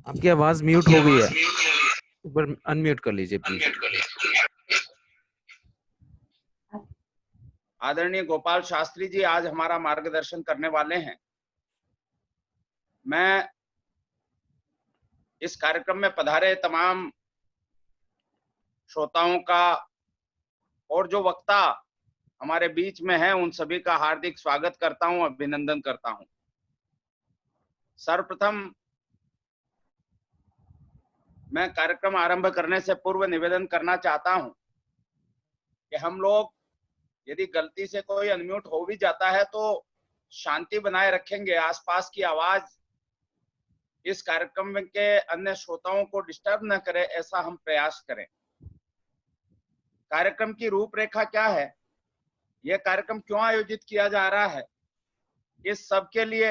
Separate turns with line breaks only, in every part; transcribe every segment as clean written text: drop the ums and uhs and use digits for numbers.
आपकी आवाज म्यूट हो गई है, एक बार अनम्यूट कर लीजिए प्लीज।
आदरणीय गोपाल शास्त्री जी आज हमारा मार्गदर्शन करने वाले हैं। मैं इस कार्यक्रम में पधारे तमाम श्रोताओं का और जो वक्ता हमारे बीच में हैं उन सभी का हार्दिक स्वागत करता हूं, अभिनंदन करता हूं। सर्वप्रथम मैं कार्यक्रम आरंभ करने से पूर्व निवेदन करना चाहता हूं कि हम लोग यदि गलती से कोई अनम्यूट हो भी जाता है तो शांति बनाए रखेंगे, आसपास की आवाज इस कार्यक्रम के अन्य श्रोताओं को डिस्टर्ब न करे, ऐसा हम प्रयास करें। कार्यक्रम की रूपरेखा क्या है, यह कार्यक्रम क्यों आयोजित किया जा रहा है, इस सब के लिए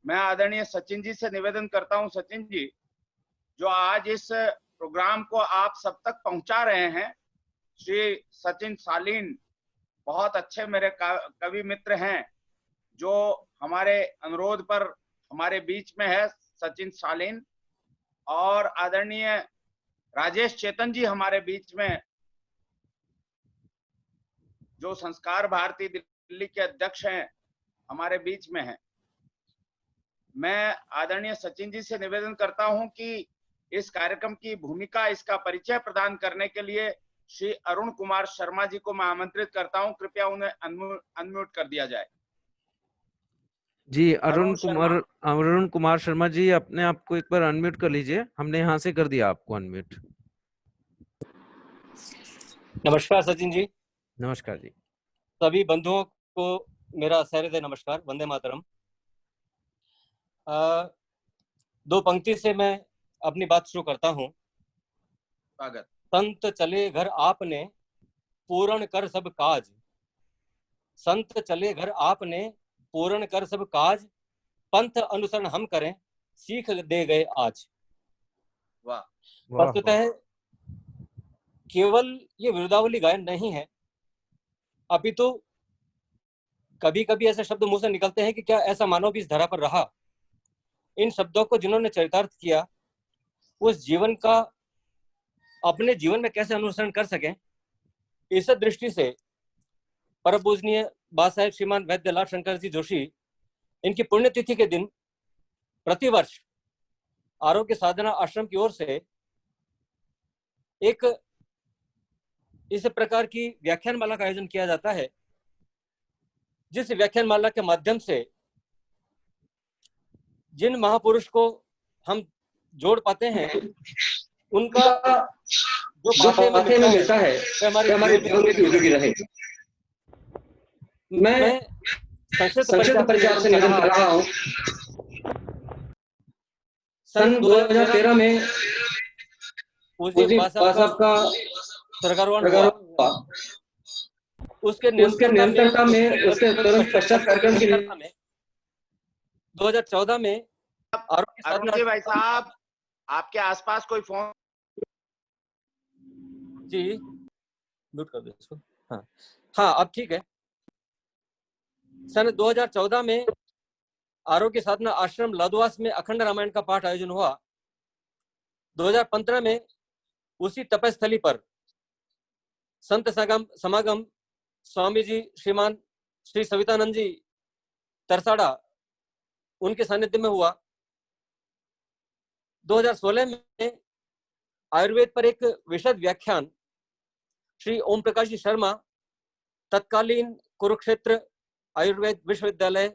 मैं आदरणीय सचिन जी से निवेदन करता हूं। सचिन जी जो आज इस प्रोग्राम को आप सब तक पहुंचा रहे हैं, श्री सचिन सालीन बहुत अच्छे मेरे कवि मित्र हैं जो हमारे अनुरोध पर हमारे बीच में है, सचिन सालीन। और आदरणीय राजेश चेतन जी हमारे बीच में जो संस्कार भारती दिल्ली के अध्यक्ष हैं हमारे बीच में हैं। मैं आदरणीय सचिन जी से निवेदन करता हूं कि इस कार्यक्रम की भूमिका, इसका परिचय प्रदान करने के लिए श्री अरुण कुमार शर्मा जी को मैं आमंत्रित करता हूं। कृपया उन्हें अनम्यूट कर दिया जाए।
जी अरुण कुमार शर्मा जी, अपने आप को एक बार अनम्यूट कर लीजिए। हमने यहाँ से कर दिया आपको अनम्यूट।
नमस्कार सचिन जी।
नमस्कार जी।
सभी बंधुओं को मेरा सहृदय नमस्कार, वंदे मातरम। दो पंक्ति से मैं अपनी बात शुरू करता हूँ।
स्वागत।
संत चले घर आपने पूर्ण कर सब काज, संत चले घर आपने पूर्ण कर सब काज, पंथ अनुसरण हम करें सीख दे गए आज।
वाह।
वस्तुतः केवल ये विरुदावली गायन नहीं है, अपितु तो कभी कभी ऐसे शब्द मुंह से निकलते हैं कि क्या ऐसा मानव भी इस धरा पर रहा। इन शब्दों को जिन्होंने चरितार्थ किया उस जीवन का अपने जीवन में कैसे अनुसरण कर सकें, इस दृष्टि से परम पूजनीय बाबा साहेब श्रीमान वैद्य लाल शंकर जी जोशी, इनकी पुण्यतिथि के दिन प्रतिवर्ष आरोग्य साधना आश्रम की ओर से एक इस प्रकार की व्याख्यानमाला का आयोजन किया जाता है, जिस व्याख्यानमाला के माध्यम से जिन महापुरुष को हम जोड़ पाते हैं उनका जो पाते में मिलता है हमारे जीवन में भी उपयोगी रहे। मैं संक्षिप्त परिचय से निवेदन कर रहा हूँ। सन 2013 में बाबा साहब का स्वर्गारोहण हुआ। उसके निरंतरता में उसके तुरंत पश्चात कार्यक्रम की 2014 में
अरुण जी भाई साहब, आपके आसपास कोई फोन?
जी म्यूट कर दो इसको। हाँ अब ठीक है। सन 2014 में आरोग्य साधना आश्रम लादवास में अखंड रामायण का पाठ आयोजन हुआ। 2015 में उसी तपस्थली पर संत समागम स्वामी जी श्रीमान श्री सवितानंद जी तरसाड़ा उनके सानिध्य में हुआ। 2016 में आयुर्वेद पर एक विशद व्याख्यान श्री ओम प्रकाश जी शर्मा, तत्कालीन कुरुक्षेत्र आयुर्वेद विश्वविद्यालय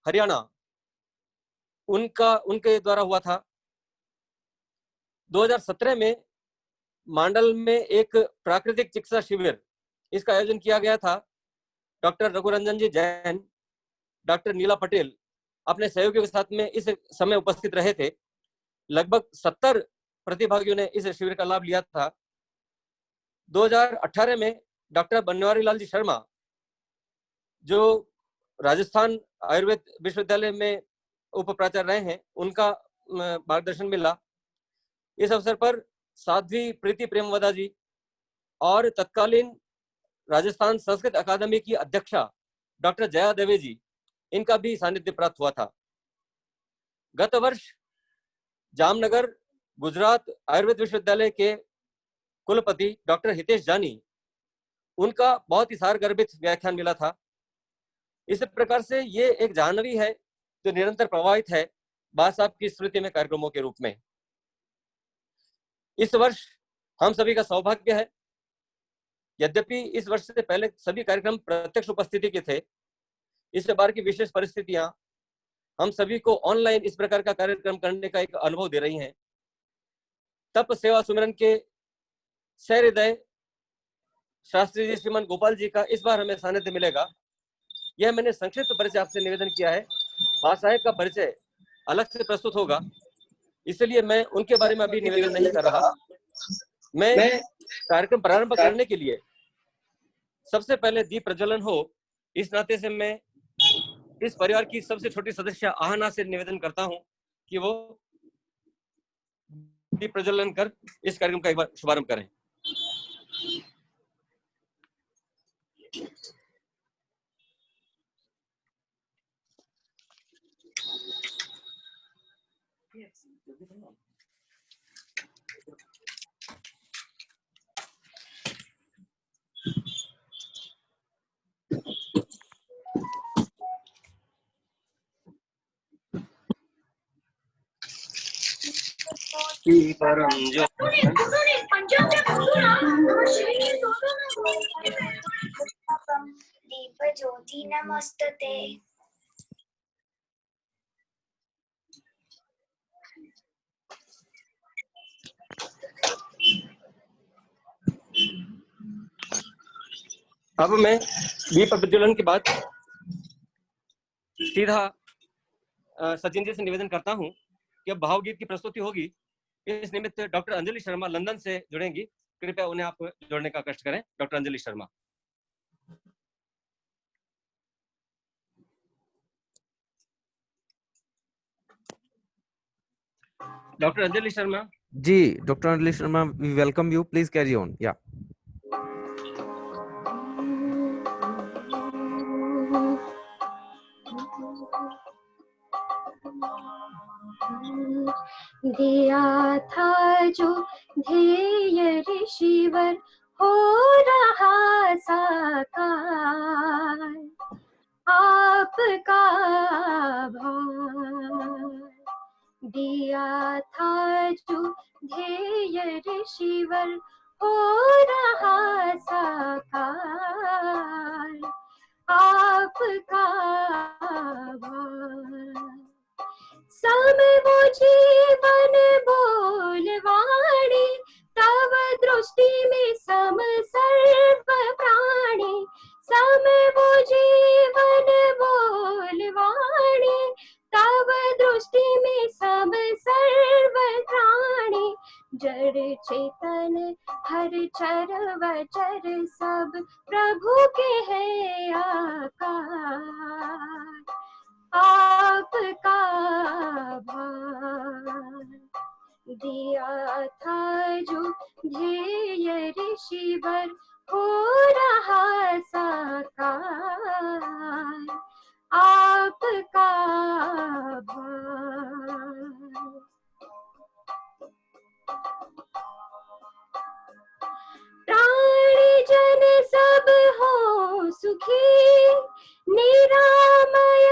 हरियाणा, उनके द्वारा हुआ था। 2017 में मांडल में एक प्राकृतिक चिकित्सा शिविर, इसका आयोजन किया गया था। डॉक्टर रघुरंजन जी जैन, डॉक्टर नीला पटेल अपने सहयोगियों के साथ में इस समय उपस्थित रहे थे। लगभग 70 प्रतिभागियों ने इस शिविर का लाभ लिया था। 2018 में डॉक्टर बनवारी लाल जी शर्मा, जो राजस्थान आयुर्वेद विश्वविद्यालय में उप प्राचार्य रहे हैं, उनका मार्गदर्शन मिला। इस अवसर पर साध्वी प्रीति प्रेमवदा जी और तत्कालीन राजस्थान संस्कृत अकादमी की अध्यक्षा डॉक्टर जया देवे जी, इनका भी सानिध्य प्राप्त हुआ था। गत वर्ष जामनगर गुजरात आयुर्वेद विश्वविद्यालय के कुलपति डॉक्टर हितेश जानी, उनका बहुत ही सारगर्भित व्याख्यान मिला था। इस प्रकार से ये एक जानवी है जो निरंतर प्रभावित है बाबा साहब की स्मृति में कार्यक्रमों के रूप में। इस वर्ष हम सभी का सौभाग्य है, यद्यपि इस वर्ष से पहले सभी कार्यक्रम प्रत्यक्ष उपस्थिति के थे, इस बार की विशेष परिस्थितियां हम सभी को ऑनलाइन इस प्रकार का कार्यक्रम करने का एक अनुभव दे रही हैं। तप सेवा सुमिरन के सहृदय शास्त्री जी श्रीमान गोपाल जी का इस बार हमें सानिध्य मिलेगा। यह मैंने संक्षिप्त परिचय आपसे निवेदन किया है। बाबा साहेब का परिचय अलग से प्रस्तुत होगा, इसलिए मैं उनके बारे में अभी निवेदन नहीं कर रहा। मैं कार्यक्रम प्रारंभ करने के लिए सबसे पहले दीप प्रज्वलन हो, इस नाते से मैं इस परिवार की सबसे छोटी सदस्य आहना से निवेदन करता हूं कि वो दीप प्रज्वलन कर इस कार्यक्रम का एक बार शुभारंभ करें। परम जो
दीप ज्योति नमस्तते।
अब मैं दीप प्रज्वलन के बाद सीधा सचिन जी से निवेदन करता हूं कि अब भावगीत की प्रस्तुति होगी। इस निमित्त डॉक्टर अंजलि शर्मा लंदन से जुड़ेंगी, कृपया उन्हें आप जोड़ने का कष्ट करें। Doctor Anjali Sharma. Doctor Anjali Sharma.
Ji doctor Anjali Sharma, we welcome you, please carry on. या
दिया था जो ध्येय ऋषिवर हो रहा साकार, आपका भार। दिया था जो ध्येय ऋषिवर हो रहा साकार, आपका भार। सम वो जीवन बोलवाणी, तव दृष्टि में सम सर्व प्राणी। सम वो जीवन बोलवाणी, तव दृष्टि में सम सर्व प्राणी। जड़ चेतन हर चर वचर सब प्रभु के है आकार, आपका भार। दिया था जो ध्येय ऋषिवर हो रहा साकार, आपका भार। प्राणी जन सब हो सुखी, निरामय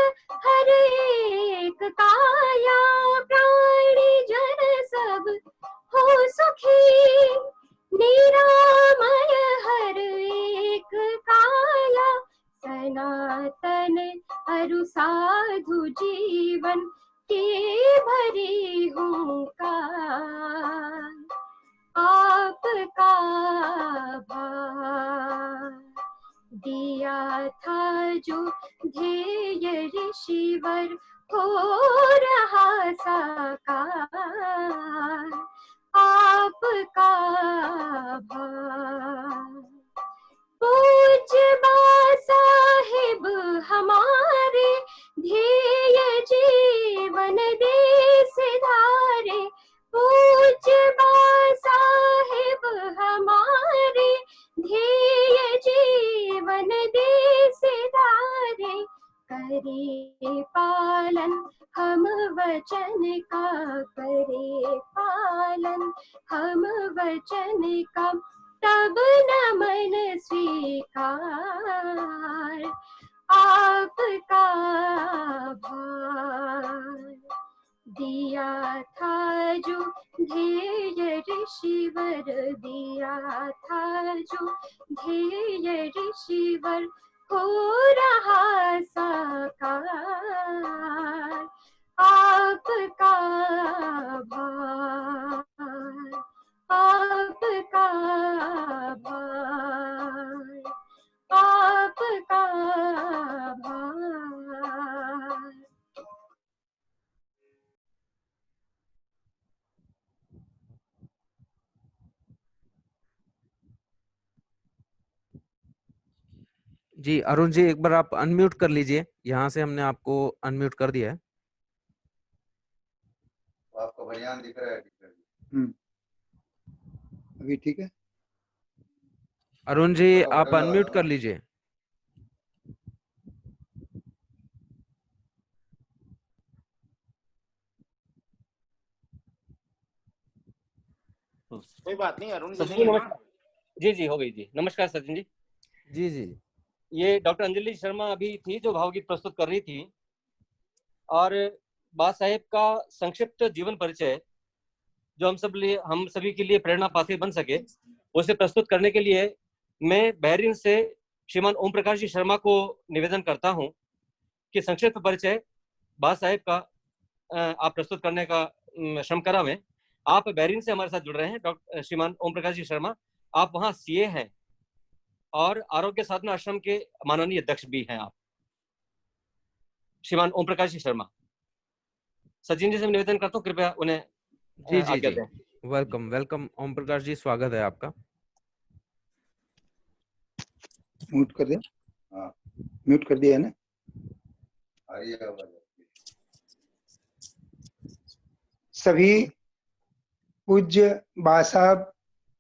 हर एक काया। प्राणी जन सब हो सुखी, निरामय हर एक काया। सनातन अरु साधु जीवन के भरी हुंकार, आपका भार। दिया था जो ध्येय ऋषिवर हो रहा साकार, आपका भार। पूज्य बाबा साहिब हमारे, ध्येय जीवन देश धारे। पूज्य बाबा साहिब हमारे, ध्येय जीवन देश धारे। करे पालन हम वचन वचन का करे पालन, हम वचन का तब न मन स्वीकार, आपका भार दिया था जो ध्येय ऋषिवर, दिया था जो ध्येय ऋषिवर, हो रहा साकार, आपका भार, आपका भार, आपका भार।
जी अरुण जी, एक बार आप अनम्यूट कर लीजिए, यहाँ से हमने आपको अनम्यूट कर दिया है।
आपका बयान दिख रहा है।
अभी ठीक है?
अरुण जी आप अनम्यूट कर लीजिए।
कोई बात नहीं, अरुण जी
सचिन
नहीं
जी
है ना?
नमस्कार। जी जी हो गई जी। नमस्कार सचिन जी।
जी जी
ये डॉक्टर अंजलि शर्मा अभी थी जो भावगीत प्रस्तुत कर रही थी, और बाबा साहेब का संक्षिप्त जीवन परिचय जो हम सभी के लिए प्रेरणा पात्र बन सके, उसे प्रस्तुत करने के लिए मैं बहरीन से श्रीमान ओम प्रकाश जी शर्मा को निवेदन करता हूं कि संक्षिप्त परिचय बाबा साहेब का आप प्रस्तुत करने का श्रम करावें। आप बहरीन से हमारे साथ जुड़ रहे हैं डॉक्टर श्रीमान ओम प्रकाश जी शर्मा, आप वहां सीए हैं और आरोग्य साधना आश्रम के माननीय अध्यक्ष भी हैं। आप श्रीमान ओम प्रकाश जी शर्मा, सचिन जी से निवेदन करता हूँ कृपया उन्हें
जी जी
आज्ञा
जी
दें।
वेलकम वेलकम ओम प्रकाश जी, स्वागत है आपका।
म्यूट कर दिया? हाँ म्यूट कर दिया है ना? सभी पूज्य बाबा साहब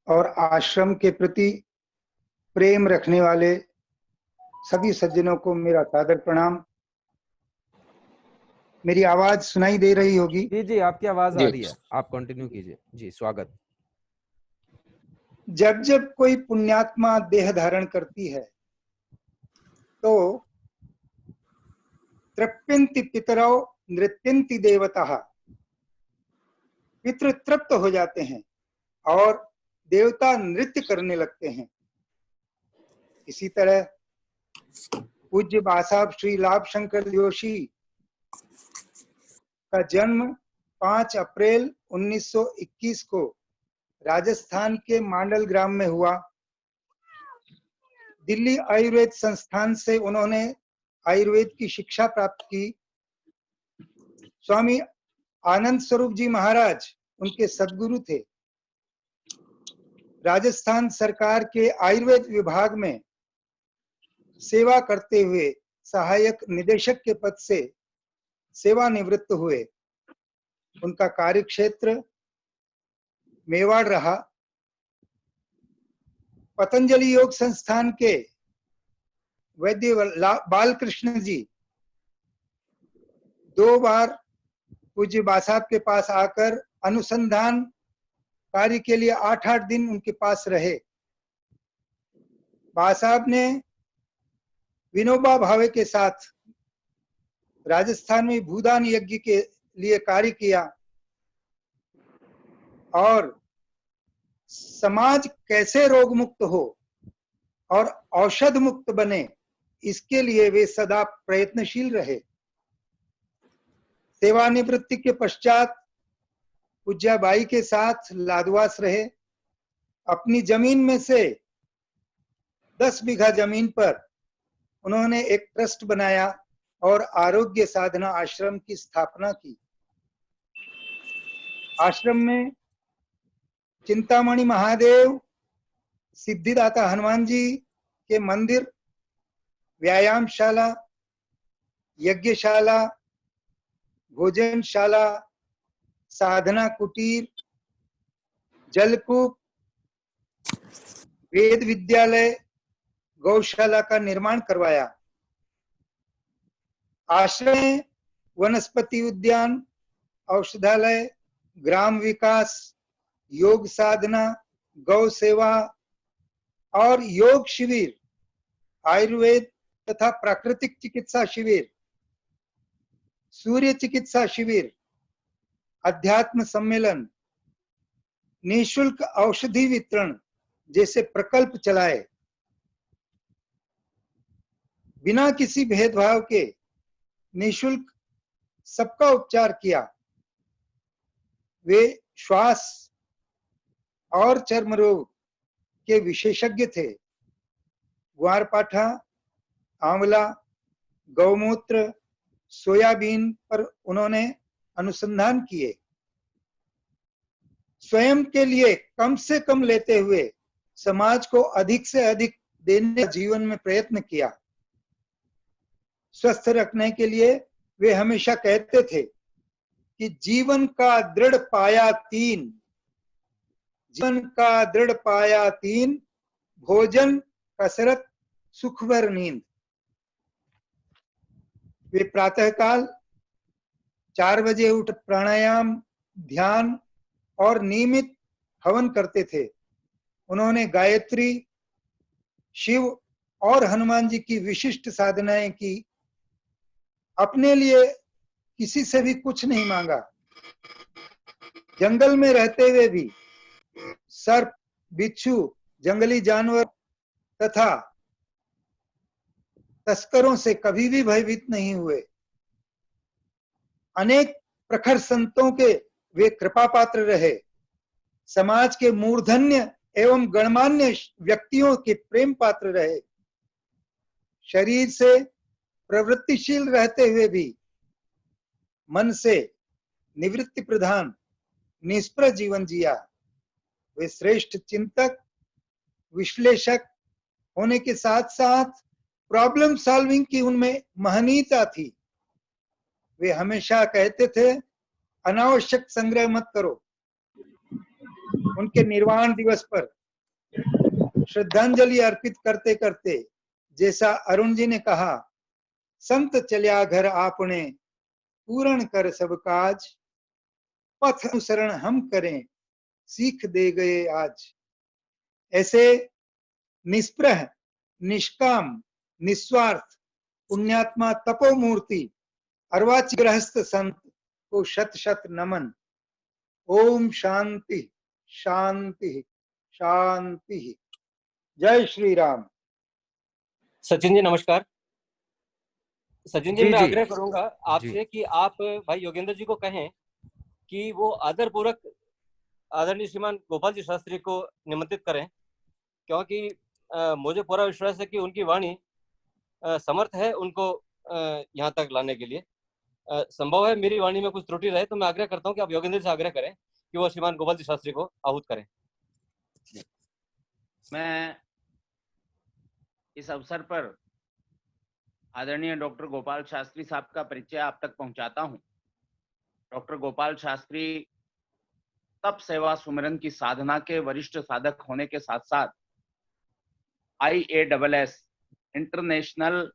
और आश्रम के प्रति प्रेम रखने वाले सभी सज्जनों को मेरा सादर प्रणाम। मेरी आवाज सुनाई दे रही होगी?
जी जी आपकी आवाज आ
जी।
रही है, आप कंटिन्यू कीजिए। जी स्वागत।
जब जब कोई पुण्यात्मा देह धारण करती है तो तृप्यन्ति पितरौ नृत्यन्ति देवताः, पितृ तृप्त हो जाते हैं और देवता नृत्य करने लगते हैं। इसी तरह पूज्य बाबा साहब श्री लाभ शंकर जोशी का जन्म 5 अप्रैल 1921 को राजस्थान के मांडल ग्राम में हुआ। दिल्ली आयुर्वेद संस्थान से उन्होंने आयुर्वेद की शिक्षा प्राप्त की। स्वामी आनंद स्वरूप जी महाराज उनके सद्गुरु थे। राजस्थान सरकार के आयुर्वेद विभाग में सेवा करते हुए सहायक निदेशक के पद से सेवानिवृत्त हुए। उनका कार्यक्षेत्र मेवाड़ रहा। पतंजलि योग संस्थान के वैद्य बालकृष्ण जी 2 बार पूज्य बाबा साहब के पास आकर अनुसंधान कार्य के लिए 8-8 दिन उनके पास रहे। बाबा साहब ने विनोबा भावे के साथ राजस्थान में भूदान यज्ञ के लिए कार्य किया और समाज कैसे रोग मुक्त हो और औषध मुक्त बने, इसके लिए वे सदा प्रयत्नशील रहे। सेवानिवृत्ति के पश्चात पूज्याबाई के साथ लादवास रहे। अपनी जमीन में से 10 बीघा जमीन पर उन्होंने एक ट्रस्ट बनाया और आरोग्य साधना आश्रम की स्थापना की। आश्रम में चिंतामणि महादेव, सिद्धिदाता हनुमान जी के मंदिर, व्यायामशाला, यज्ञशाला, भोजनशाला, साधना कुटीर, जलकूप, वेद विद्यालय, गौशाला का निर्माण करवाया। आश्रम में वनस्पति उद्यान, औषधालय, ग्राम विकास, योग साधना, गौ सेवा और योग शिविर, आयुर्वेद तथा प्राकृतिक चिकित्सा शिविर, सूर्य चिकित्सा शिविर, अध्यात्म सम्मेलन, निःशुल्क औषधि वितरण जैसे प्रकल्प चलाए। बिना किसी भेदभाव के निःशुल्क सबका उपचार किया। वे श्वास और चर्म रोग के विशेषज्ञ थे। ग्वारपाठा, आंवला, गौमूत्र, सोयाबीन पर उन्होंने अनुसंधान किए। स्वयं के लिए कम से कम लेते हुए समाज को अधिक से अधिक देने का जीवन में प्रयत्न किया। स्वस्थ रखने के लिए वे हमेशा कहते थे कि जीवन का दृढ़ पाया तीन, भोजन, कसरत, सुखभर नींद। वे प्रातःकाल 4 बजे उठ प्राणायाम, ध्यान और नियमित हवन करते थे। उन्होंने गायत्री, शिव और हनुमान जी की विशिष्ट साधनाएं की। अपने लिए किसी से भी कुछ नहीं मांगा। जंगल में रहते हुए भी सर्प, बिच्छू, जंगली जानवर तथा तस्करों से कभी भी भयभीत नहीं हुए। अनेक प्रखर संतों के वे कृपा पात्र रहे। समाज के मूर्धन्य एवं गणमान्य व्यक्तियों के प्रेम पात्र रहे। शरीर से प्रवृत्तिशील रहते हुए भी मन से निवृत्ति प्रधान निष्प्रह जीवन जिया। वे श्रेष्ठ चिंतक, विश्लेषक होने के साथ साथ प्रॉब्लम सॉल्विंग की उनमें महनीयता थी। वे हमेशा कहते थे, अनावश्यक संग्रह मत करो। उनके निर्वाण दिवस पर श्रद्धांजलि अर्पित करते करते जैसा अरुण जी ने कहा, संत चलिया घर आपने, पूर्ण कर सब काज, पथ अनुसरण हम करें, सीख दे गए आज। ऐसे निष्प्रह, निष्काम, निस्वार्थ, पुण्यात्मा तपोमूर्ति, अर्वाची गृहस्थ संत को शत शत नमन। ओम शांति शांति शांति। जय श्री राम।
सचिन जी नमस्कार। सचिन जी,
जी,
मैं
जी।
आग्रह करूंगा आपसे कि आप भाई योगेंद्र जी को कहें कि वो आदरपूर्वक आदरणीय श्रीमान गोपाल जी शास्त्री को निमंत्रित करें, क्योंकि मुझे पूरा विश्वास है कि उनकी वाणी समर्थ है उनको यहाँ तक लाने के लिए। संभव है मेरी वाणी में कुछ त्रुटि रहे, तो मैं आग्रह करता हूँ कि आप योगेंद्र से आग्रह करें कि वो श्रीमान गोपाल जी शास्त्री को आहूत करें।
मैं इस अवसर पर आदरणीय डॉक्टर गोपाल शास्त्री साहब का परिचय आप तक पहुंचाता हूं। डॉक्टर गोपाल शास्त्री तप सेवा सुमिरन की साधना के वरिष्ठ साधक होने के साथ साथ IASS international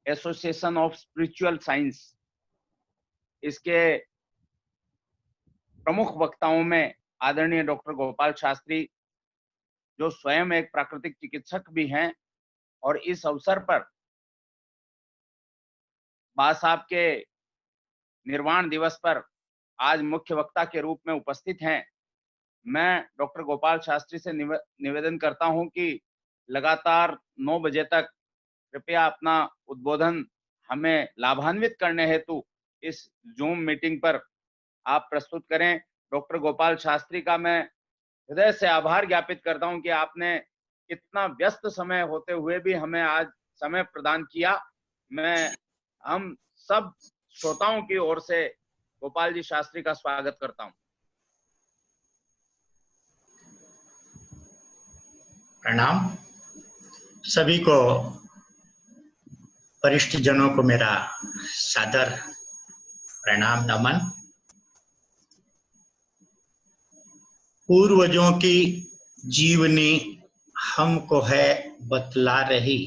association of spiritual science, इसके प्रमुख वक्ताओं में आदरणीय डॉक्टर गोपाल शास्त्री, जो स्वयं एक प्राकृतिक चिकित्सक भी हैं और इस अवसर पर बा साहब के निर्वाण दिवस पर आज मुख्य वक्ता के रूप में उपस्थित हैं। मैं डॉक्टर गोपाल शास्त्री से निवेदन करता हूं कि लगातार 9 बजे तक कृपया अपना उद्बोधन हमें लाभान्वित करने हेतु इस जूम मीटिंग पर आप प्रस्तुत करें। डॉक्टर गोपाल शास्त्री का मैं हृदय से आभार ज्ञापित करता हूं कि आपने इतना व्यस्त समय होते हुए भी हमें आज समय प्रदान किया। मैं हम सब श्रोताओं की ओर से गोपाल जी शास्त्री का स्वागत करता हूं।
प्रणाम सभी को, वरिष्ठ जनों को मेरा सादर प्रणाम नमन। पूर्वजों की जीवनी हमको है बतला रही,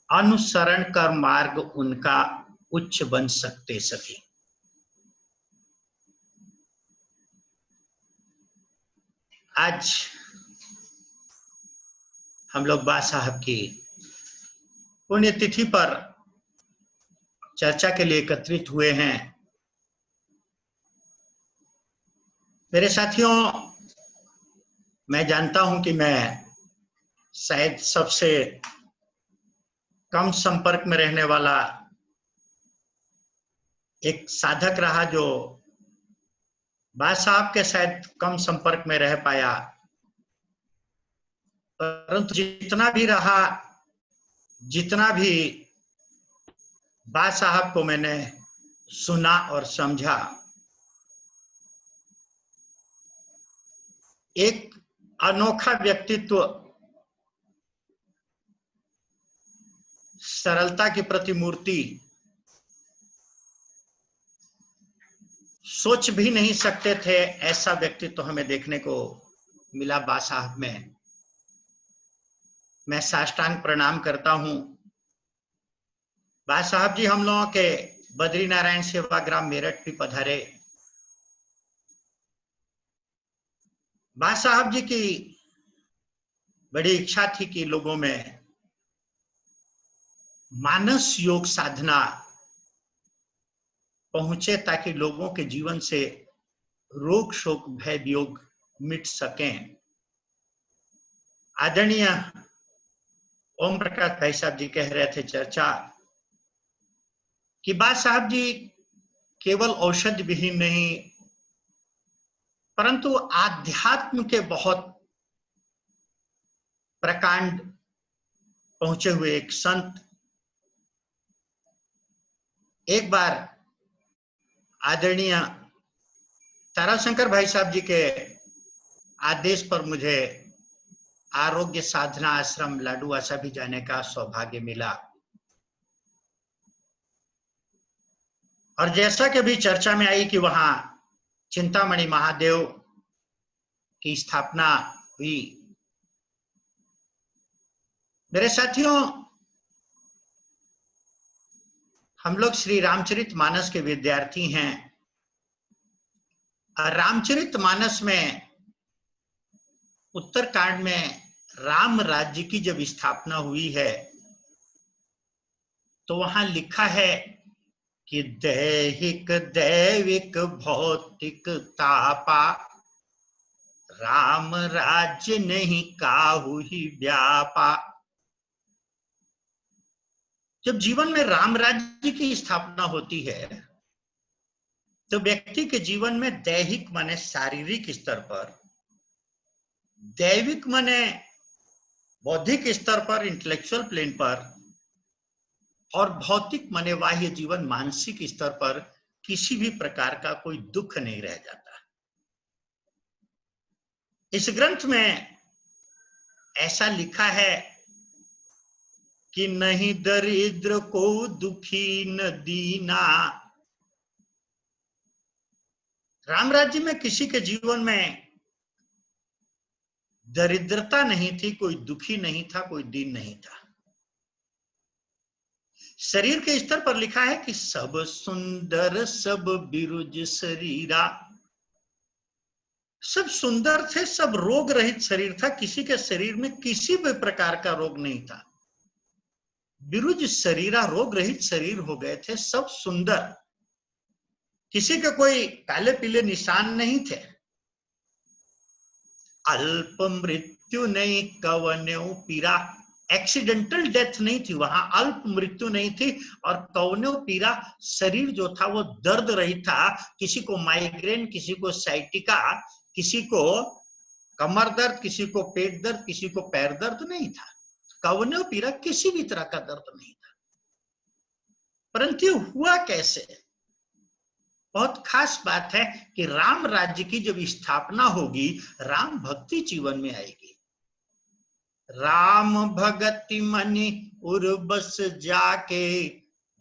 अनुसरण कर मार्ग उनका उच्च बन सकते सभी। आज हम लोग बा साहब की पुण्यतिथि पर चर्चा के लिए एकत्रित हुए हैं। मेरे साथियों, मैं जानता हूं कि मैं शायद सबसे कम संपर्क में रहने वाला एक साधक रहा जो बा साहब के शायद कम संपर्क में रह पाया, परंतु जितना भी रहा, जितना भी बा साहब को मैंने सुना और समझा, एक अनोखा व्यक्तित्व, सरलता की प्रतिमूर्ति, सोच भी नहीं सकते थे ऐसा व्यक्तित्व हमें देखने को मिला बा साहब में। मैं साष्टांग प्रणाम करता हूं। बा साहब जी हम लोगों के बद्री नारायण सेवाग्राम मेरठ भी पधारे। बा साहब जी की बड़ी इच्छा थी कि लोगों में मानस योग साधना पहुंचे ताकि लोगों के जीवन से रोग शोक भय वियोग मिट सकें। आदरणीय ओम प्रकाश भाई साहब जी कह रहे थे चर्चा कि बा साहब जी केवल औषध विहीन नहीं, परंतु आध्यात्म के बहुत प्रकांड पहुंचे हुए एक संत। एक बार आदरणीय ताराशंकर भाई साहब जी के आदेश पर मुझे आरोग्य साधना आश्रम लाडूवासा भी जाने का सौभाग्य मिला, और जैसा कि अभी चर्चा में आई कि वहां चिंतामणि महादेव की स्थापना हुई। मेरे साथियों, हम लोग श्री रामचरितमानस के विद्यार्थी हैं। रामचरितमानस में उत्तरकांड में राम राज्य की जब स्थापना हुई है तो वहां लिखा है कि दैहिक दैविक भौतिक तापा, राम राज्य नहीं काहू ही व्यापा। जब जीवन में राम राज्य की स्थापना होती है तो व्यक्ति के जीवन में दैहिक माने शारीरिक स्तर पर, दैविक माने बौद्धिक स्तर पर, इंटेलेक्चुअल प्लेन पर, और भौतिक माने बाह्य जीवन मानसिक स्तर पर किसी भी प्रकार का कोई दुख नहीं रह जाता। इस ग्रंथ में ऐसा लिखा है कि नहीं दरिद्र को दुखी न दीना। राम राज्य में किसी के जीवन में दरिद्रता नहीं थी, कोई दुखी नहीं था, कोई दीन नहीं था। शरीर के स्तर पर लिखा है कि सब सुंदर सब बिरुज शरीरा, सब सुंदर थे, सब रोग रहित शरीर था, किसी के शरीर में किसी भी प्रकार का रोग नहीं था। बिरुज शरीरा, रोग रहित शरीर हो गए थे, सब सुंदर, किसी के कोई काले पीले निशान नहीं थे। अल्प मृत्यु नहीं कवन्यो पीरा, एक्सीडेंटल डेथ नहीं थी वहां, अल्प मृत्यु नहीं थी, और कवन्यो पीरा, शरीर जो था वो दर्द रहित था। किसी को माइग्रेन, किसी को साइटिका, किसी को कमर दर्द, किसी को पेट दर्द, किसी को पैर दर्द नहीं था। कवन्यो पीरा, किसी भी तरह का दर्द नहीं था। परंतु हुआ कैसे? बहुत खास बात है कि राम राज्य की जब स्थापना होगी, राम भक्ति जीवन में आएगी। राम भगति मनि उर्बस जाके,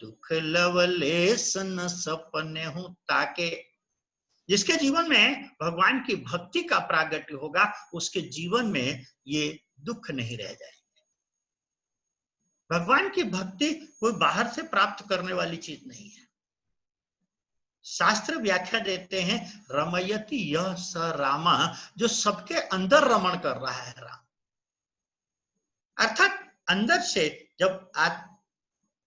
दुख लवलेस न सपने हूं ताके। जिसके जीवन में भगवान की भक्ति का प्रागट्य होगा, उसके जीवन में ये दुख नहीं रह जाएंगे। भगवान की भक्ति कोई बाहर से प्राप्त करने वाली चीज नहीं है। शास्त्र व्याख्या देते हैं रमयति यह स राम, जो सबके अंदर रमण कर रहा है राम। अर्थात अंदर से जब आप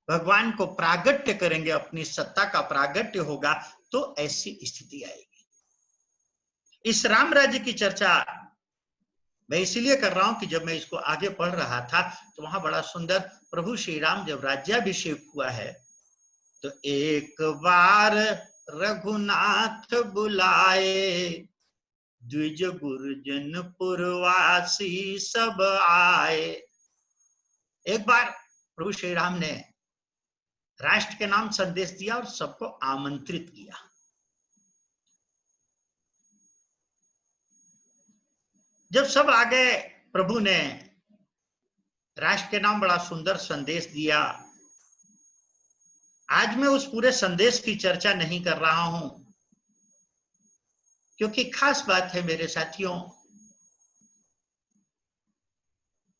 भगवान को प्रागट्य करेंगे, अपनी सत्ता का प्रागट्य होगा, तो ऐसी स्थिति आएगी। इस राम राज्य की चर्चा मैं इसलिए कर रहा हूं कि जब मैं इसको आगे पढ़ रहा था तो वहां बड़ा सुंदर प्रभु श्री राम जब राज्याभिषेक हुआ है तो एक बार रघुनाथ बुलाए, द्विज गुरुजन पुरवासी सब आए। एक बार प्रभु श्री राम ने राष्ट्र के नाम संदेश दिया और सबको आमंत्रित किया। जब सब आ गए, प्रभु ने राष्ट्र के नाम बड़ा सुंदर संदेश दिया। आज मैं उस पूरे संदेश की चर्चा नहीं कर रहा हूं, क्योंकि खास बात है मेरे साथियों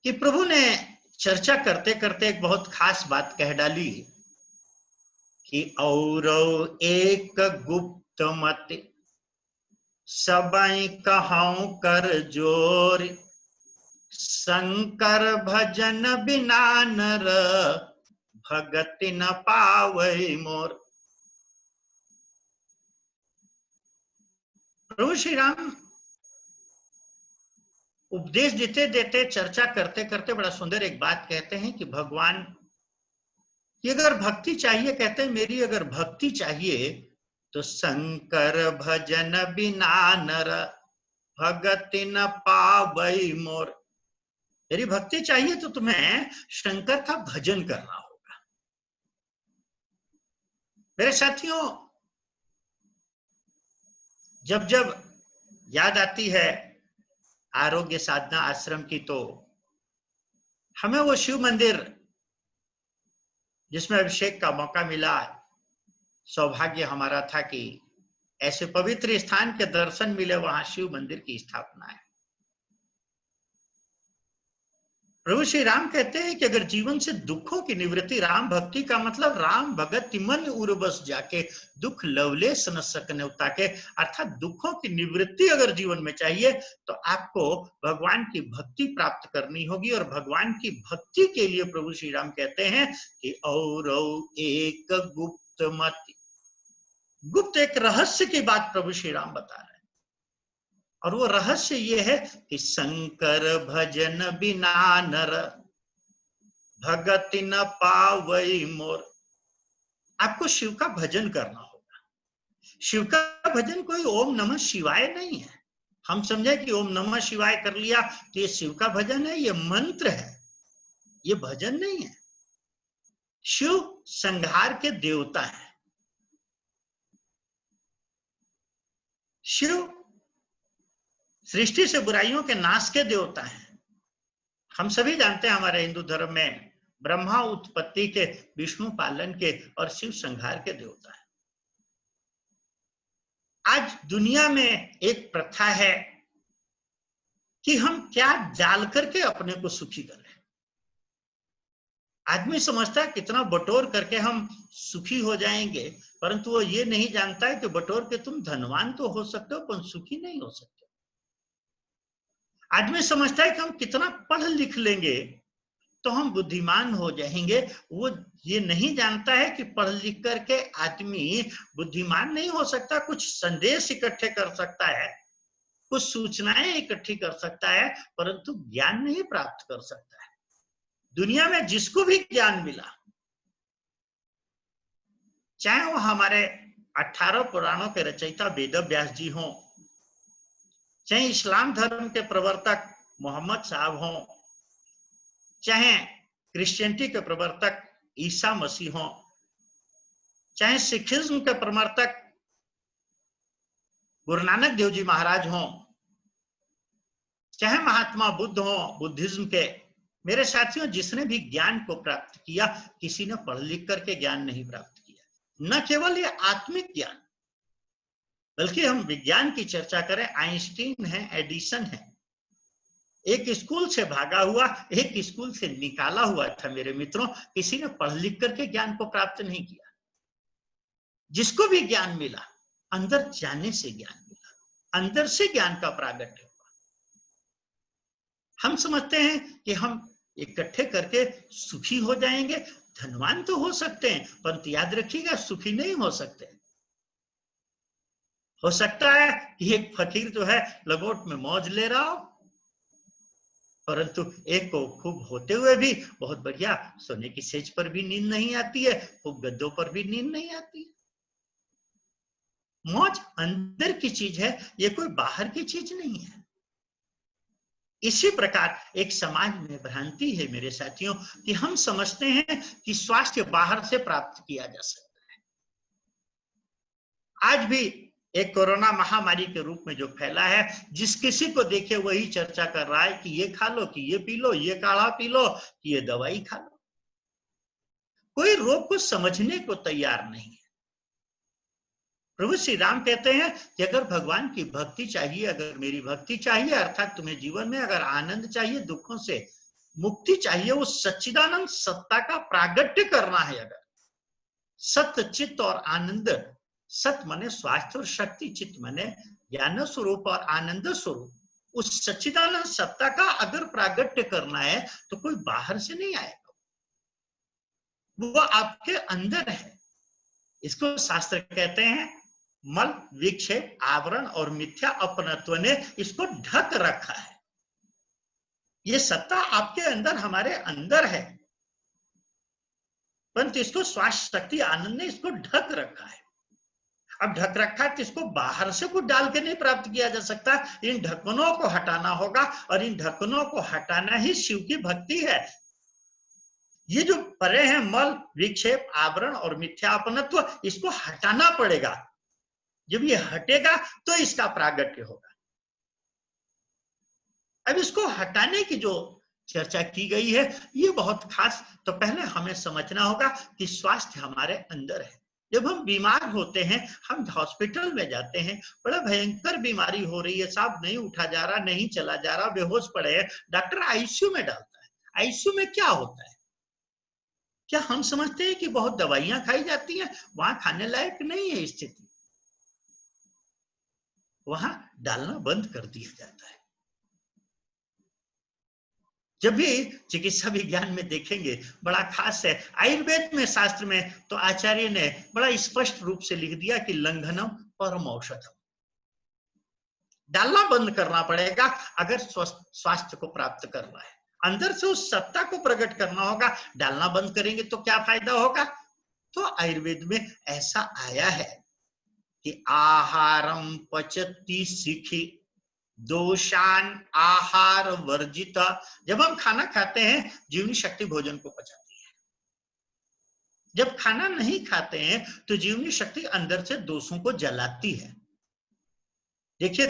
कि प्रभु ने चर्चा करते करते एक बहुत खास बात कह डाली कि और एक गुप्त मत सबई कहूं कर जोर, शंकर भजन बिना नर भगति न पावै मोर। प्रभु श्री राम उपदेश देते देते, चर्चा करते करते बड़ा सुंदर एक बात कहते हैं कि भगवान की अगर भक्ति चाहिए, कहते हैं मेरी अगर भक्ति चाहिए तो शंकर भजन बिना नर भगति न पावै मोर। मेरी भक्ति चाहिए तो तुम्हें शंकर का भजन करना होगा। मेरे साथियों, जब जब याद आती है आरोग्य साधना आश्रम की, तो हमें वो शिव मंदिर जिसमें अभिषेक का मौका मिला, सौभाग्य हमारा था कि ऐसे पवित्र स्थान के दर्शन मिले, वहां शिव मंदिर की स्थापना है। प्रभु श्री राम कहते हैं कि अगर जीवन से दुखों की निवृत्ति, राम भक्ति का मतलब राम भगत मन उर्वस जाके दुख लवलेश न सकने उताके, अर्थात दुखों की निवृत्ति अगर जीवन में चाहिए तो आपको भगवान की भक्ति प्राप्त करनी होगी। और भगवान की भक्ति के लिए प्रभु श्री राम कहते हैं कि और एक गुप्त मत, गुप्त एक रहस्य की बात प्रभु श्री राम बता रहे हैं, और वो रहस्य ये है कि शंकर भजन बिना नर भगति न पावै मोर। आपको शिव का भजन करना होगा। शिव का भजन कोई ओम नमः शिवाय नहीं है। हम समझे कि ओम नमः शिवाय कर लिया तो ये शिव का भजन है, ये मंत्र है, ये भजन नहीं है। शिव संहार के देवता है। शिव सृष्टि से बुराइयों के नाश के देवता हैं। हम सभी जानते हैं हमारे हिंदू धर्म में ब्रह्मा उत्पत्ति के, विष्णु पालन के और शिव संहार के देवता हैं। आज दुनिया में एक प्रथा है कि हम क्या डाल करके अपने को सुखी करें। आदमी समझता है कितना बटोर करके हम सुखी हो जाएंगे, परंतु वो ये नहीं जानता है कि बटोर के तुम धनवान तो हो सकते हो पर सुखी नहीं हो सकते। आदमी समझता है कि हम कितना पढ़ लिख लेंगे तो हम बुद्धिमान हो जाएंगे। वो ये नहीं जानता है कि पढ़ लिख करके आदमी बुद्धिमान नहीं हो सकता। कुछ संदेश इकट्ठे कर सकता है, कुछ सूचनाएं इकट्ठी कर सकता है, परंतु ज्ञान नहीं प्राप्त कर सकता है। दुनिया में जिसको भी ज्ञान मिला, चाहे वो हमारे 18 पुराणों के रचयिता वेद व्यास जी हों, चाहे इस्लाम धर्म के प्रवर्तक मोहम्मद साहब हों, चाहे क्रिश्चियनिटी के प्रवर्तक ईसा मसीह हों, चाहे सिखिज्म के प्रवर्तक गुरु नानक देव जी महाराज हों, चाहे महात्मा बुद्ध हों बुद्धिज्म के, मेरे साथियों, जिसने भी ज्ञान को प्राप्त किया, किसी ने पढ़ लिख करके ज्ञान नहीं प्राप्त किया। न केवल ये आत्मिक ज्ञान, बल्कि हम विज्ञान की चर्चा करें, आइंस्टीन है, एडिसन है, एक स्कूल से भागा हुआ, एक स्कूल से निकाला हुआ था। मेरे मित्रों, किसी ने पढ़ लिख करके ज्ञान को प्राप्त नहीं किया। जिसको भी ज्ञान मिला अंदर जाने से ज्ञान मिला, अंदर से ज्ञान का प्रागट्य हुआ। हम समझते हैं कि हम इकट्ठे करके सुखी हो जाएंगे, धनवान तो हो सकते हैं, परंतु याद रखिएगा सुखी नहीं हो सकते। हो सकता है कि एक फकीर जो है लंगोट में मौज ले रहा हो, परंतु एक को खूब होते हुए भी बहुत बढ़िया सोने की सेज पर भी नींद नहीं आती है, खूब गद्दों पर भी नींद नहीं आती है। मौज अंदर की चीज है, ये कोई बाहर की चीज नहीं है। इसी प्रकार एक समाज में भ्रांति है मेरे साथियों कि हम समझते हैं कि स्वास्थ्य बाहर से प्राप्त किया जा सकता है। आज भी एक कोरोना महामारी के रूप में जो फैला है, जिस किसी को देखे वही चर्चा कर रहा है कि ये खा लो, कि ये पी लो, ये काढ़ा पी लो, कि ये दवाई खा लो। कोई रोग को समझने को तैयार नहीं है। प्रभु श्री राम कहते हैं कि अगर भगवान की भक्ति चाहिए, अगर मेरी भक्ति चाहिए, अर्थात तुम्हें जीवन में अगर आनंद चाहिए, दुखों से मुक्ति चाहिए, वो सच्चिदानंद सत्ता का प्रागट्य करना है। अगर सत्य चित्त और आनंद, सत मने स्वास्थ्य और शक्ति, चित्त मने ज्ञान स्वरूप और आनंद स्वरूप, उस सच्चिदानंद सत्ता का अगर प्रागट्य करना है तो कोई बाहर से नहीं आएगा, वो आपके अंदर है। इसको शास्त्र कहते हैं मल, विक्षेप, आवरण और मिथ्या अपनत्व ने इसको ढक रखा है। ये सत्ता आपके अंदर, हमारे अंदर है, परंतु इसको स्वास्थ्य शक्ति आनंद ने इसको ढक रखा है। अब ढक रखा है तो इसको बाहर से कुछ डाल के नहीं प्राप्त किया जा सकता। इन ढक्कनों को हटाना होगा, और इन ढक्कनों को हटाना ही शिव की भक्ति है। ये जो परे हैं मल, विक्षेप, आवरण और मिथ्यापनत्व, इसको हटाना पड़ेगा। जब ये हटेगा तो इसका प्रागट्य होगा। अब इसको हटाने की जो चर्चा की गई है ये बहुत खास, तो पहले हमें समझना होगा कि स्वास्थ्य हमारे अंदर है। जब हम बीमार होते हैं, हम हॉस्पिटल में जाते हैं, बड़ा भयंकर बीमारी हो रही है, साहब नहीं उठा जा रहा, नहीं चला जा रहा, बेहोश पड़े हैं, डॉक्टर आईसीयू में डालता है। आईसीयू में क्या होता है? क्या हम समझते हैं कि बहुत दवाइयां खाई जाती हैं? वहां खाने लायक नहीं है स्थिति, वहां डालना बंद कर दिया जाता है। जब भी चिकित्सा विज्ञान में देखेंगे बड़ा खास है, आयुर्वेद में, शास्त्र में तो आचार्य ने बड़ा स्पष्ट रूप से लिख दिया कि लंघनम परम औषधम, डालना बंद करना पड़ेगा अगर स्वास्थ्य को प्राप्त करना है। अंदर से उस सत्ता को प्रकट करना होगा। डालना बंद करेंगे तो क्या फायदा होगा? तो आयुर्वेद में ऐसा आया है कि आहारम पचति सिखी दोषान आहार वर्जिता। जब हम खाना खाते हैं जीवनी शक्ति भोजन को पचाती है। जब खाना नहीं खाते हैं तो जीवनी शक्ति अंदर से दोषों को जलाती है। देखिए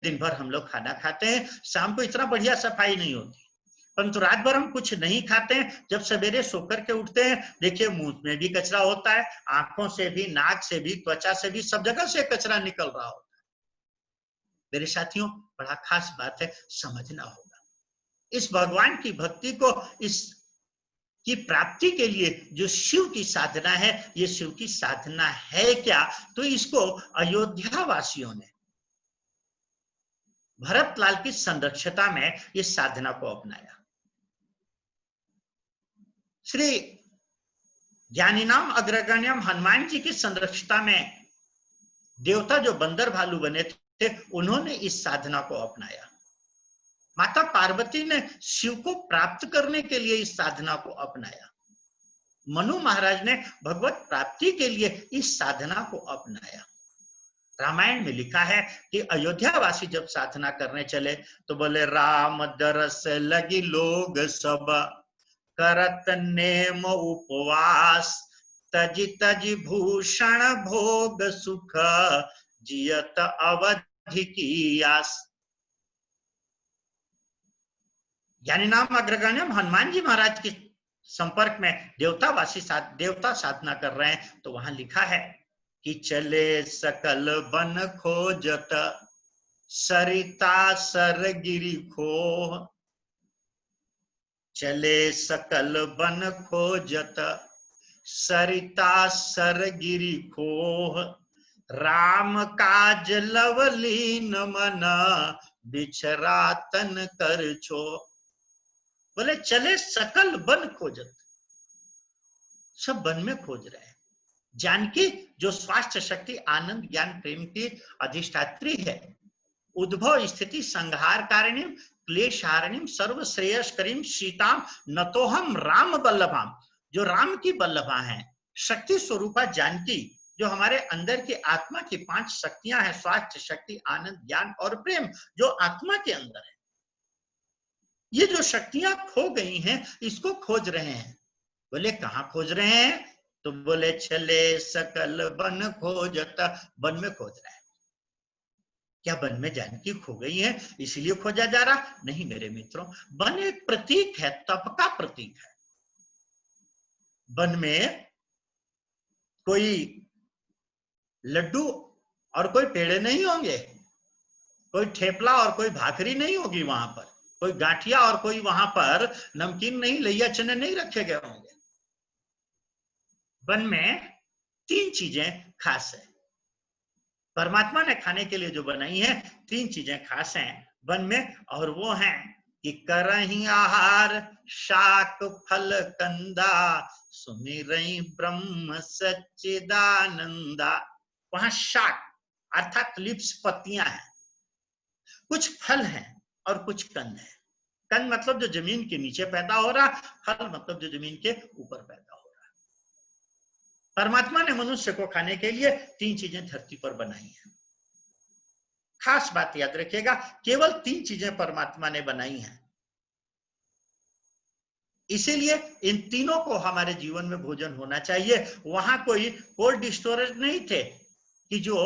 दिन भर हम लोग खाना खाते हैं, शाम को इतना बढ़िया सफाई नहीं होती, परंतु रात भर हम कुछ नहीं खाते हैं, जब सवेरे सोकर के उठते हैं देखिए मुंह में भी कचरा होता है, आंखों से भी, नाक से भी, त्वचा से भी, सब जगह से कचरा निकल रहा होता है। मेरे साथियों बड़ा खास बात है, समझना होगा। इस भगवान की भक्ति को, इस की प्राप्ति के लिए जो शिव की साधना है, ये शिव की साधना है क्या? तो इसको अयोध्या वासियों ने भरतलाल की संरक्षता में इस साधना को अपनाया। श्री ज्ञानीनाम अग्रगण्यम हनुमान जी की संरक्षता में देवता जो बंदर भालू बने थे, उन्होंने इस साधना को अपनाया। माता पार्वती ने शिव को प्राप्त करने के लिए इस साधना को अपनाया। मनु महाराज ने भगवत प्राप्ति के लिए इस साधना को अपनाया। रामायण में लिखा है कि अयोध्यावासी जब साधना करने चले तो बोले राम दरस लगी लोग सब, करत नेम उपवास, तज तज भूषण भोग सुख, जियत अवधि की आस। यानी नाम अग्रगण्यम हनुमान जी महाराज के संपर्क में देवता साधना कर रहे हैं, तो वहां लिखा है कि चले सकल बन खोजत, सरिता सर गिरी खोह, चले सकल बन खोजत, सरिता सरगिरी खोह, राम काज लवलीन मन, बिछरा तन कर छो। बोले चले सकल बन खोजत, सब वन में खोज रहे हैं। जानकी जो स्वास्थ्य शक्ति आनंद ज्ञान प्रेम की अधिष्ठात्री है, उद्भव स्थिति संहार कारिणीम क्लेशारिणीम सर्व श्रेयस्करीम सीताम नतोहम राम बल्लभाम, जो राम की बल्लभा है, शक्ति स्वरूपा जानकी जो हमारे अंदर की आत्मा की 5 शक्तियां हैं, स्वास्थ्य शक्ति आनंद ज्ञान और प्रेम, जो आत्मा के अंदर है। ये जो शक्तियां खो गई हैं, इसको खोज रहे हैं। बोले कहां खोज रहे हैं? तो बोले चले सकल वन खोजता, वन में खोज रहे हैं। क्या वन में जानकी खो गई है इसलिए खोजा जा रहा? नहीं मेरे मित्रों, वन एक प्रतीक है, तप का प्रतीक है। वन में कोई लड्डू और कोई पेड़े नहीं होंगे, कोई ठेपला और कोई भाकरी नहीं होगी वहां पर, कोई गांठिया और कोई वहां पर नमकीन नहीं, लैया चने नहीं रखे गए होंगे। वन में 3 चीजें खास है, परमात्मा ने खाने के लिए जो बनाई है 3 चीजें खास हैं वन में, और वो हैं कि करही आहार शाक फल कंदा, सुमिरई ब्रह्म सच्चिदानंदा। वहां शाक अर्थात लिप्स पत्तियां हैं, कुछ फल हैं और कुछ कंद है। कंद मतलब जो जमीन के नीचे पैदा हो रहा, फल मतलब जो जमीन के ऊपर पैदा हो रहा। परमात्मा ने मनुष्य को खाने के लिए 3 चीजें धरती पर बनाई हैं। खास बात याद रखिएगा, केवल 3 चीजें परमात्मा ने बनाई हैं, इसीलिए इन तीनों को हमारे जीवन में भोजन होना चाहिए। वहां कोई कोल्ड स्टोरेज नहीं थे कि जो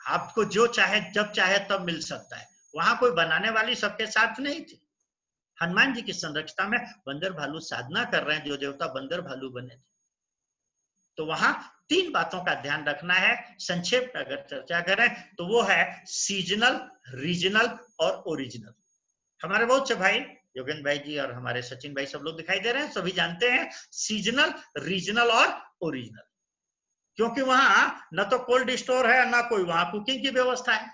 आपको जो चाहे जब चाहे तब मिल सकता है। वहां कोई बनाने वाली सबके साथ नहीं थी। हनुमान जी की संरक्षता में बंदर भालू साधना कर रहे हैं, जो देवता बंदर भालू बने थे। तो वहां 3 बातों का ध्यान रखना है। संक्षेप में अगर चर्चा करें तो वो है सीजनल, रीजनल और ओरिजिनल। हमारे बहुत से भाई योगेंद्र भाई जी और हमारे सचिन भाई सब लोग दिखाई दे रहे हैं, सभी जानते हैं सीजनल, रीजनल और ओरिजिनल, क्योंकि वहां न तो कोल्ड स्टोर है ना कोई वहां कुकिंग की व्यवस्था है।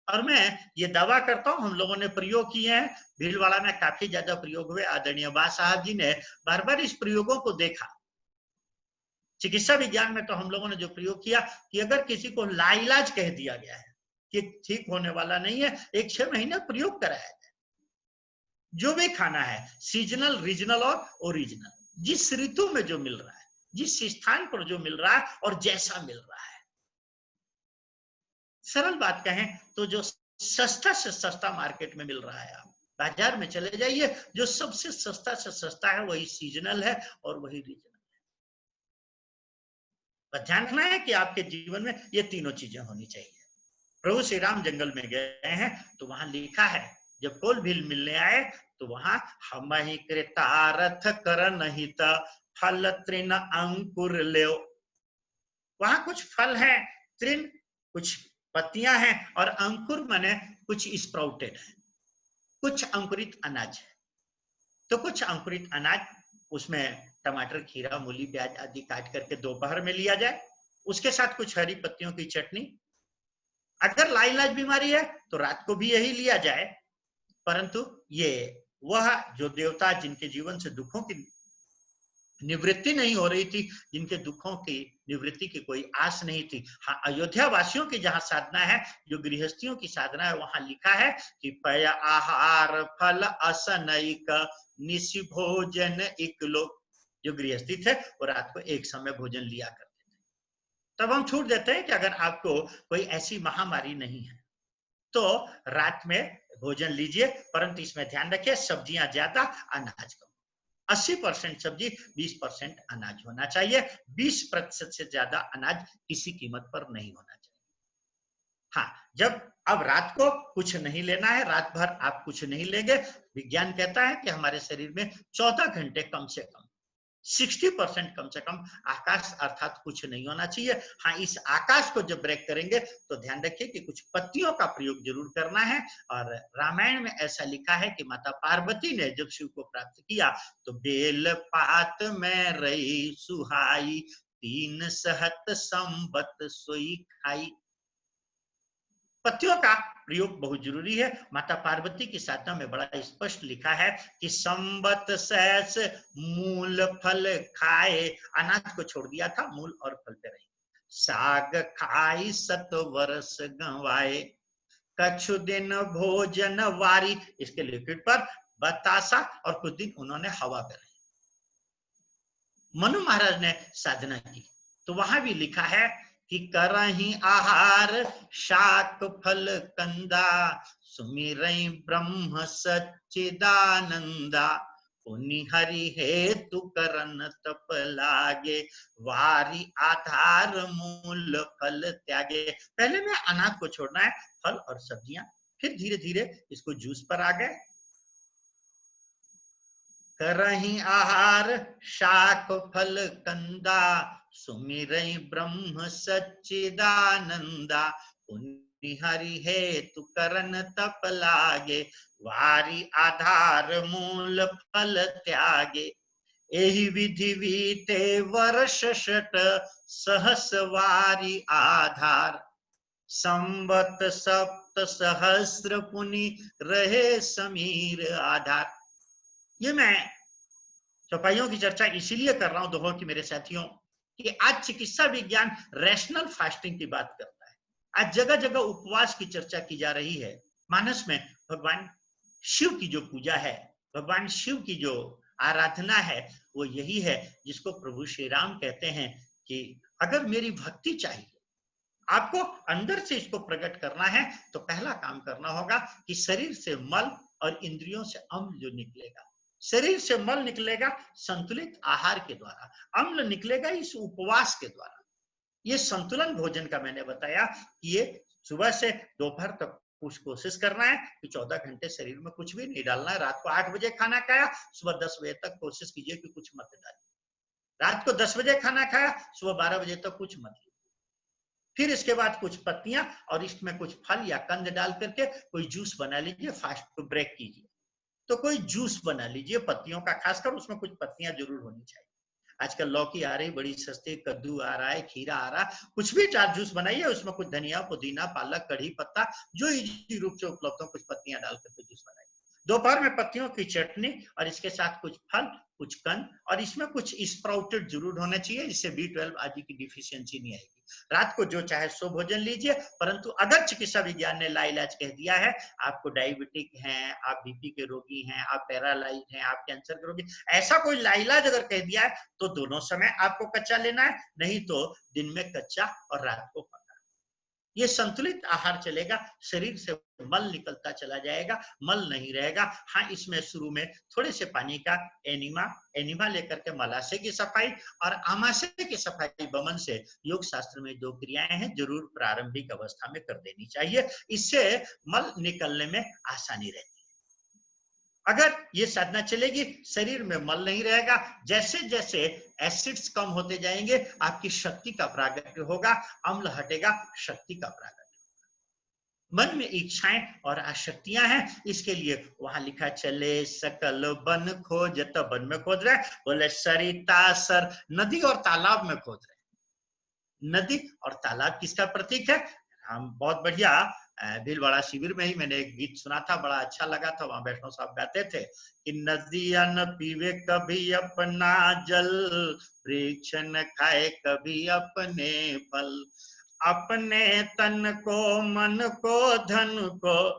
और मैं ये दावा करता हूं, हम लोगों ने प्रयोग किए हैं, भीलवाड़ा में काफी ज्यादा प्रयोग हुए। आदरणीय बा साहब जी ने बार बार इस प्रयोगों को देखा। चिकित्सा विज्ञान में तो हम लोगों ने जो प्रयोग किया कि अगर किसी को लाइलाज कह दिया गया है कि ठीक होने वाला नहीं है, 1-6 महीने प्रयोग कराया जाए। जो भी खाना है सीजनल, रीजनल और ओरिजिनल, जिस ऋतु में जो मिल रहा है, जिस स्थान पर जो मिल रहा है और जैसा मिल रहा है। सरल बात कहें तो जो सस्ता से सस्ता मार्केट में मिल रहा है, आप बाजार में चले जाइए, जो सबसे सस्ता से सस्ता है वही सीजनल है और वही रीजनल है। पर ध्यान रखना है कि आपके जीवन में ये तीनों चीजें होनी चाहिए। प्रभु श्री राम जंगल में गए हैं तो वहां लिखा है, जब कोल भील मिलने आए तो वहां हम ही कृतारथ करन हित फल तृण अंकुर ले। वहां कुछ फल है, तृण कुछ पत्तियां हैं, और अंकुर माने कुछ स्प्राउटेड है, कुछ अंकुरित अनाज है। तो कुछ अंकुरित अनाज, उसमें टमाटर, खीरा, मूली, प्याज आदि काट करके दोपहर में लिया जाए, उसके साथ कुछ हरी पत्तियों की चटनी। अगर लाइलाज बीमारी है तो रात को भी यही लिया जाए। परंतु ये वह जो देवता जिनके जीवन से दुखों की निवृत्ति नहीं हो रही थी, जिनके दुखों की निवृत्ति की कोई आस नहीं थी। हाँ, अयोध्या वासियों की जहां साधना है, जो गृहस्थियों की साधना है, वहां लिखा है कि पय आहार फल असनैक निशि भोजन एक लोग। जो गृहस्थी थे वो रात को एक समय भोजन लिया करते थे। तब हम छूट देते हैं कि अगर आपको कोई ऐसी महामारी नहीं है तो रात में भोजन लीजिए, परंतु इसमें ध्यान रखिए सब्जियां ज्यादा, अनाज कम। 80% सब्जी, 20% अनाज होना चाहिए। 20% से ज्यादा अनाज किसी कीमत पर नहीं होना चाहिए। हाँ, जब अब रात को कुछ नहीं लेना है, रात भर आप कुछ नहीं लेंगे। विज्ञान कहता है कि हमारे शरीर में 14 घंटे कम से कम 60% कम से कम आकाश अर्थात कुछ नहीं होना चाहिए। हाँ, इस आकाश को जब ब्रेक करेंगे तो ध्यान रखिए कि कुछ पत्तियों का प्रयोग जरूर करना है। और रामायण में ऐसा लिखा है कि माता पार्वती ने जब शिव को प्राप्त किया तो बेल पात में रही सुहाई, 3 सहत संबत सोई खाई। पत्तियों का प्रयोग बहुत जरूरी है। माता पार्वती की साधना में बड़ा स्पष्ट लिखा है कि संबत सहस मूल फल खाए, अनाज को छोड़ दिया था, मूल और फल पे रहे। साग खाई 7 वर्ष गंवाए, कछु दिन भोजन वारी, इसके लिक्विड पर बतासा, और कुछ दिन उन्होंने हवा पे रहे। मनु महाराज ने साधना की तो वहां भी लिखा है कि करही आहार शाक फल कंदा, सुमिरई ब्रह्म सच्चिदानंदा, पुनि हरि हेतु करन तप लागे, वारी आधार मूल फल त्यागे। पहले में अनाज को छोड़ना है, फल और सब्जियां, फिर धीरे धीरे इसको जूस पर आ गए। करही आहार शाक फल कंदा, सुमिरई ब्रह्म सच्चिदानंदा, पुनि हरि हेतु करन तप लागे, वारी आधार मूल फल त्यागे। एहि विधि वीते वर्ष 6 सहस वारी आधार, संबत 7 सहस्र पुनि रहे समीर आधार। ये मैं चौपाइयों की चर्चा इसीलिए कर रहा हूं दोनों की मेरे साथियों कि आज चिकित्सा विज्ञान रैशनल फास्टिंग की बात करता है। आज जगह जगह उपवास की चर्चा की जा रही है। मानस में भगवान शिव की जो पूजा है, भगवान शिव की जो आराधना है, वो यही है जिसको प्रभु श्री राम कहते हैं कि अगर मेरी भक्ति चाहिए, आपको अंदर से इसको प्रकट करना है, तो पहला काम करना होगा कि शरीर से मल और इंद्रियों से अम्ल जो निकलेगा, शरीर से मल निकलेगा संतुलित आहार के द्वारा, अम्ल निकलेगा इस उपवास के द्वारा। ये संतुलन भोजन का मैंने बताया कि ये सुबह से दोपहर तक कुछ कोशिश करना है कि 14 घंटे शरीर में कुछ भी नहीं डालना है। रात को 8 बजे खाना खाया, सुबह 10 बजे तक कोशिश कीजिए कि कुछ मत डालिए। रात को 10 बजे खाना खाया, सुबह 12 बजे तक कुछ मत लीजिए। फिर इसके बाद कुछ पत्तियां और इसमें कुछ फल या कंद डाल करके कोई जूस बना लीजिए, फास्ट को ब्रेक कीजिए। तो कोई जूस बना लीजिए पत्तियों का, खासकर उसमें कुछ पत्तियां जरूर होनी चाहिए। आजकल लौकी आ रही बड़ी सस्ती, कद्दू आ रहा है, खीरा आ रहा है, कुछ भी चार जूस बनाइए, उसमें कुछ धनिया, पुदीना, पालक, कढ़ी पत्ता, जो इजी रूप से उपलब्ध हो, कुछ पत्तियां डाल करके जूस बनाइए। दोपहर में पत्तियों की चटनी और इसके साथ कुछ फल, कुछ कंद, और इसमें कुछ स्प्राउटेड जरूर होना चाहिए, इससे B12 आदि की डिफिशियंसी नहीं आएगी। रात को जो चाहे सो भोजन लीजिए, परंतु अगर चिकित्सा विज्ञान ने लाइलाज कह दिया है, आपको डायबिटिक हैं, आप बीपी के रोगी हैं, आप पैरालाइज हैं, आप कैंसर के रोगी, ऐसा कोई लाइलाज अगर कह दिया है, तो दोनों समय आपको कच्चा लेना है, नहीं तो दिन में कच्चा और रात को पका। ये संतुलित आहार चलेगा, शरीर से मल निकलता चला जाएगा, मल नहीं रहेगा। हाँ, इसमें शुरू में थोड़े से पानी का एनिमा लेकर के मलाशय की सफाई और आमाशय की सफाई बमन से योग शास्त्र में 2 क्रियाएं हैं, जरूर प्रारंभिक अवस्था में कर देनी चाहिए। इससे मल निकलने में आसानी रहती है। अगर ये साधना चलेगी, शरीर में मल नहीं रहेगा। जैसे जैसे एसिड्स कम होते जाएंगे, आपकी शक्ति का प्रागट्य होगा, अम्ल हटेगा, शक्ति का प्रागट्य होगा। मन में इच्छाएं और आसक्तियां हैं, इसके लिए वहां लिखा चले सकल बन खोजत, वन में खोज रहे, बोले सरिता सर, नदी और तालाब में खोज रहे। नदी और तालाब किसका प्रतीक है? हम बहुत बढ़िया भीलवाड़ा शिविर में ही मैंने एक गीत सुना था, बड़ा अच्छा लगा था। वहां वैष्णव साहब गाते थे कि नदियां न पीवे कभी अपना जल, वृक्ष न खाए कभी अपने फल, अपने तन को मन को धन को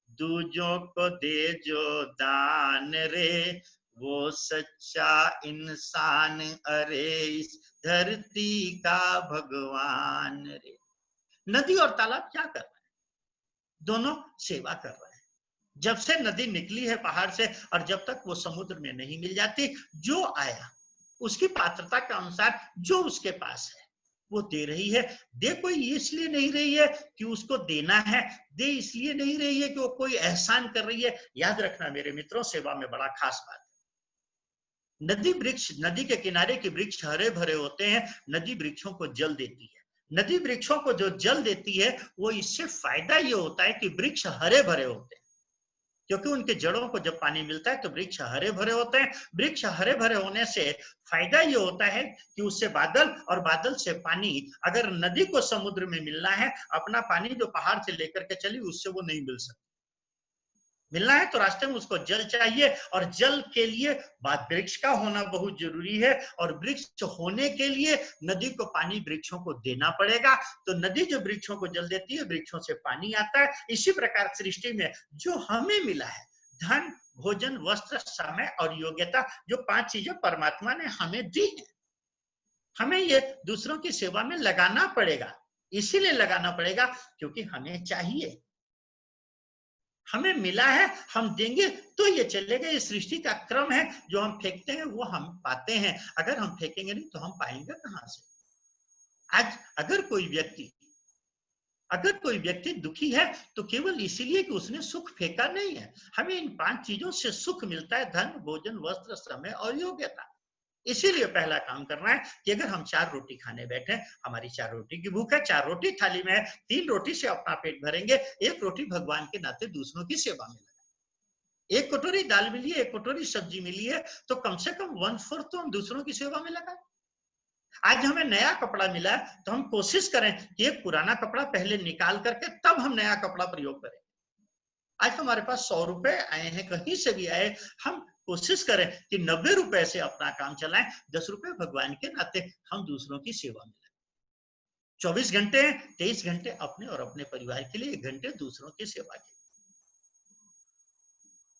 दूजों को दे जो दान रे, वो सच्चा इंसान अरे इस धरती का भगवान रे। नदी और तालाब क्या कर रहे हैं? दोनों सेवा कर रहे हैं। जब से नदी निकली है पहाड़ से और जब तक वो समुद्र में नहीं मिल जाती, जो आया उसकी पात्रता के अनुसार जो उसके पास है वो दे रही है। दे कोई इसलिए नहीं रही है कि उसको देना है, दे इसलिए नहीं रही है कि वो कोई एहसान कर रही है। याद रखना मेरे मित्रों, सेवा में बड़ा खास बात है। नदी वृक्ष, नदी के किनारे के वृक्ष हरे भरे होते हैं, नदी वृक्षों को जल देती है। नदी वृक्षों को जो जल देती है वो इससे फायदा ये होता है कि वृक्ष हरे भरे होते हैं, क्योंकि उनके जड़ों को जब पानी मिलता है तो वृक्ष हरे भरे होते हैं। वृक्ष हरे भरे होने से फायदा ये होता है कि उससे बादल और बादल से पानी, अगर नदी को समुद्र में मिलना है, अपना पानी जो पहाड़ से लेकर के चली उससे वो नहीं मिल सकता। मिलना है तो रास्ते में उसको जल चाहिए, और जल के लिए वृक्ष का होना बहुत जरूरी है, और वृक्ष होने के लिए नदी को पानी वृक्षों को देना पड़ेगा। तो नदी जो वृक्षों को जल देती है, वृक्षों से पानी आता है। इसी प्रकार सृष्टि में जो हमें मिला है, धन, भोजन, वस्त्र, समय और योग्यता, जो 5 चीजें परमात्मा ने हमें दी है, हमें ये दूसरों की सेवा में लगाना पड़ेगा। इसीलिए लगाना पड़ेगा क्योंकि हमें चाहिए, हमें मिला है, हम देंगे तो ये चलेगा। ये सृष्टि का क्रम है, जो हम फेंकते हैं वो हम पाते हैं। अगर हम फेंकेंगे नहीं तो हम पाएंगे कहां से? आज अगर कोई व्यक्ति दुखी है तो केवल इसीलिए कि उसने सुख फेंका नहीं है। हमें इन 5 चीजों से सुख मिलता है, धन, भोजन, वस्त्र, समय और योग्यता। इसीलिए पहला काम करना है कि अगर हम 4 रोटी खाने बैठे, हमारी 4 रोटी की भूख है, 4 रोटी थाली में है, 3 रोटी से अपना पेट भरेंगे, 1 रोटी भगवान के नाते दूसरों की सेवा में लगाए। 1 कटोरी दाल मिली है, 1 कटोरी सब्जी मिली है, तो कम से कम 1/4 तो हम दूसरों की सेवा में लगाए। आज हमें नया कपड़ा मिला है तो हम कोशिश करें कि एक पुराना कपड़ा पहले निकाल करके तब हम नया कपड़ा प्रयोग करें। आज हमारे पास 100 रुपए आए हैं, कहीं से भी आए, हम कोशिश करें कि 90 रुपए से अपना काम चलाएं, 10 रुपए भगवान के नाते हम दूसरों की सेवा में लगाएं। 24 घंटे 23 घंटे अपने और अपने परिवार के लिए, 1 घंटे दूसरों की सेवा के।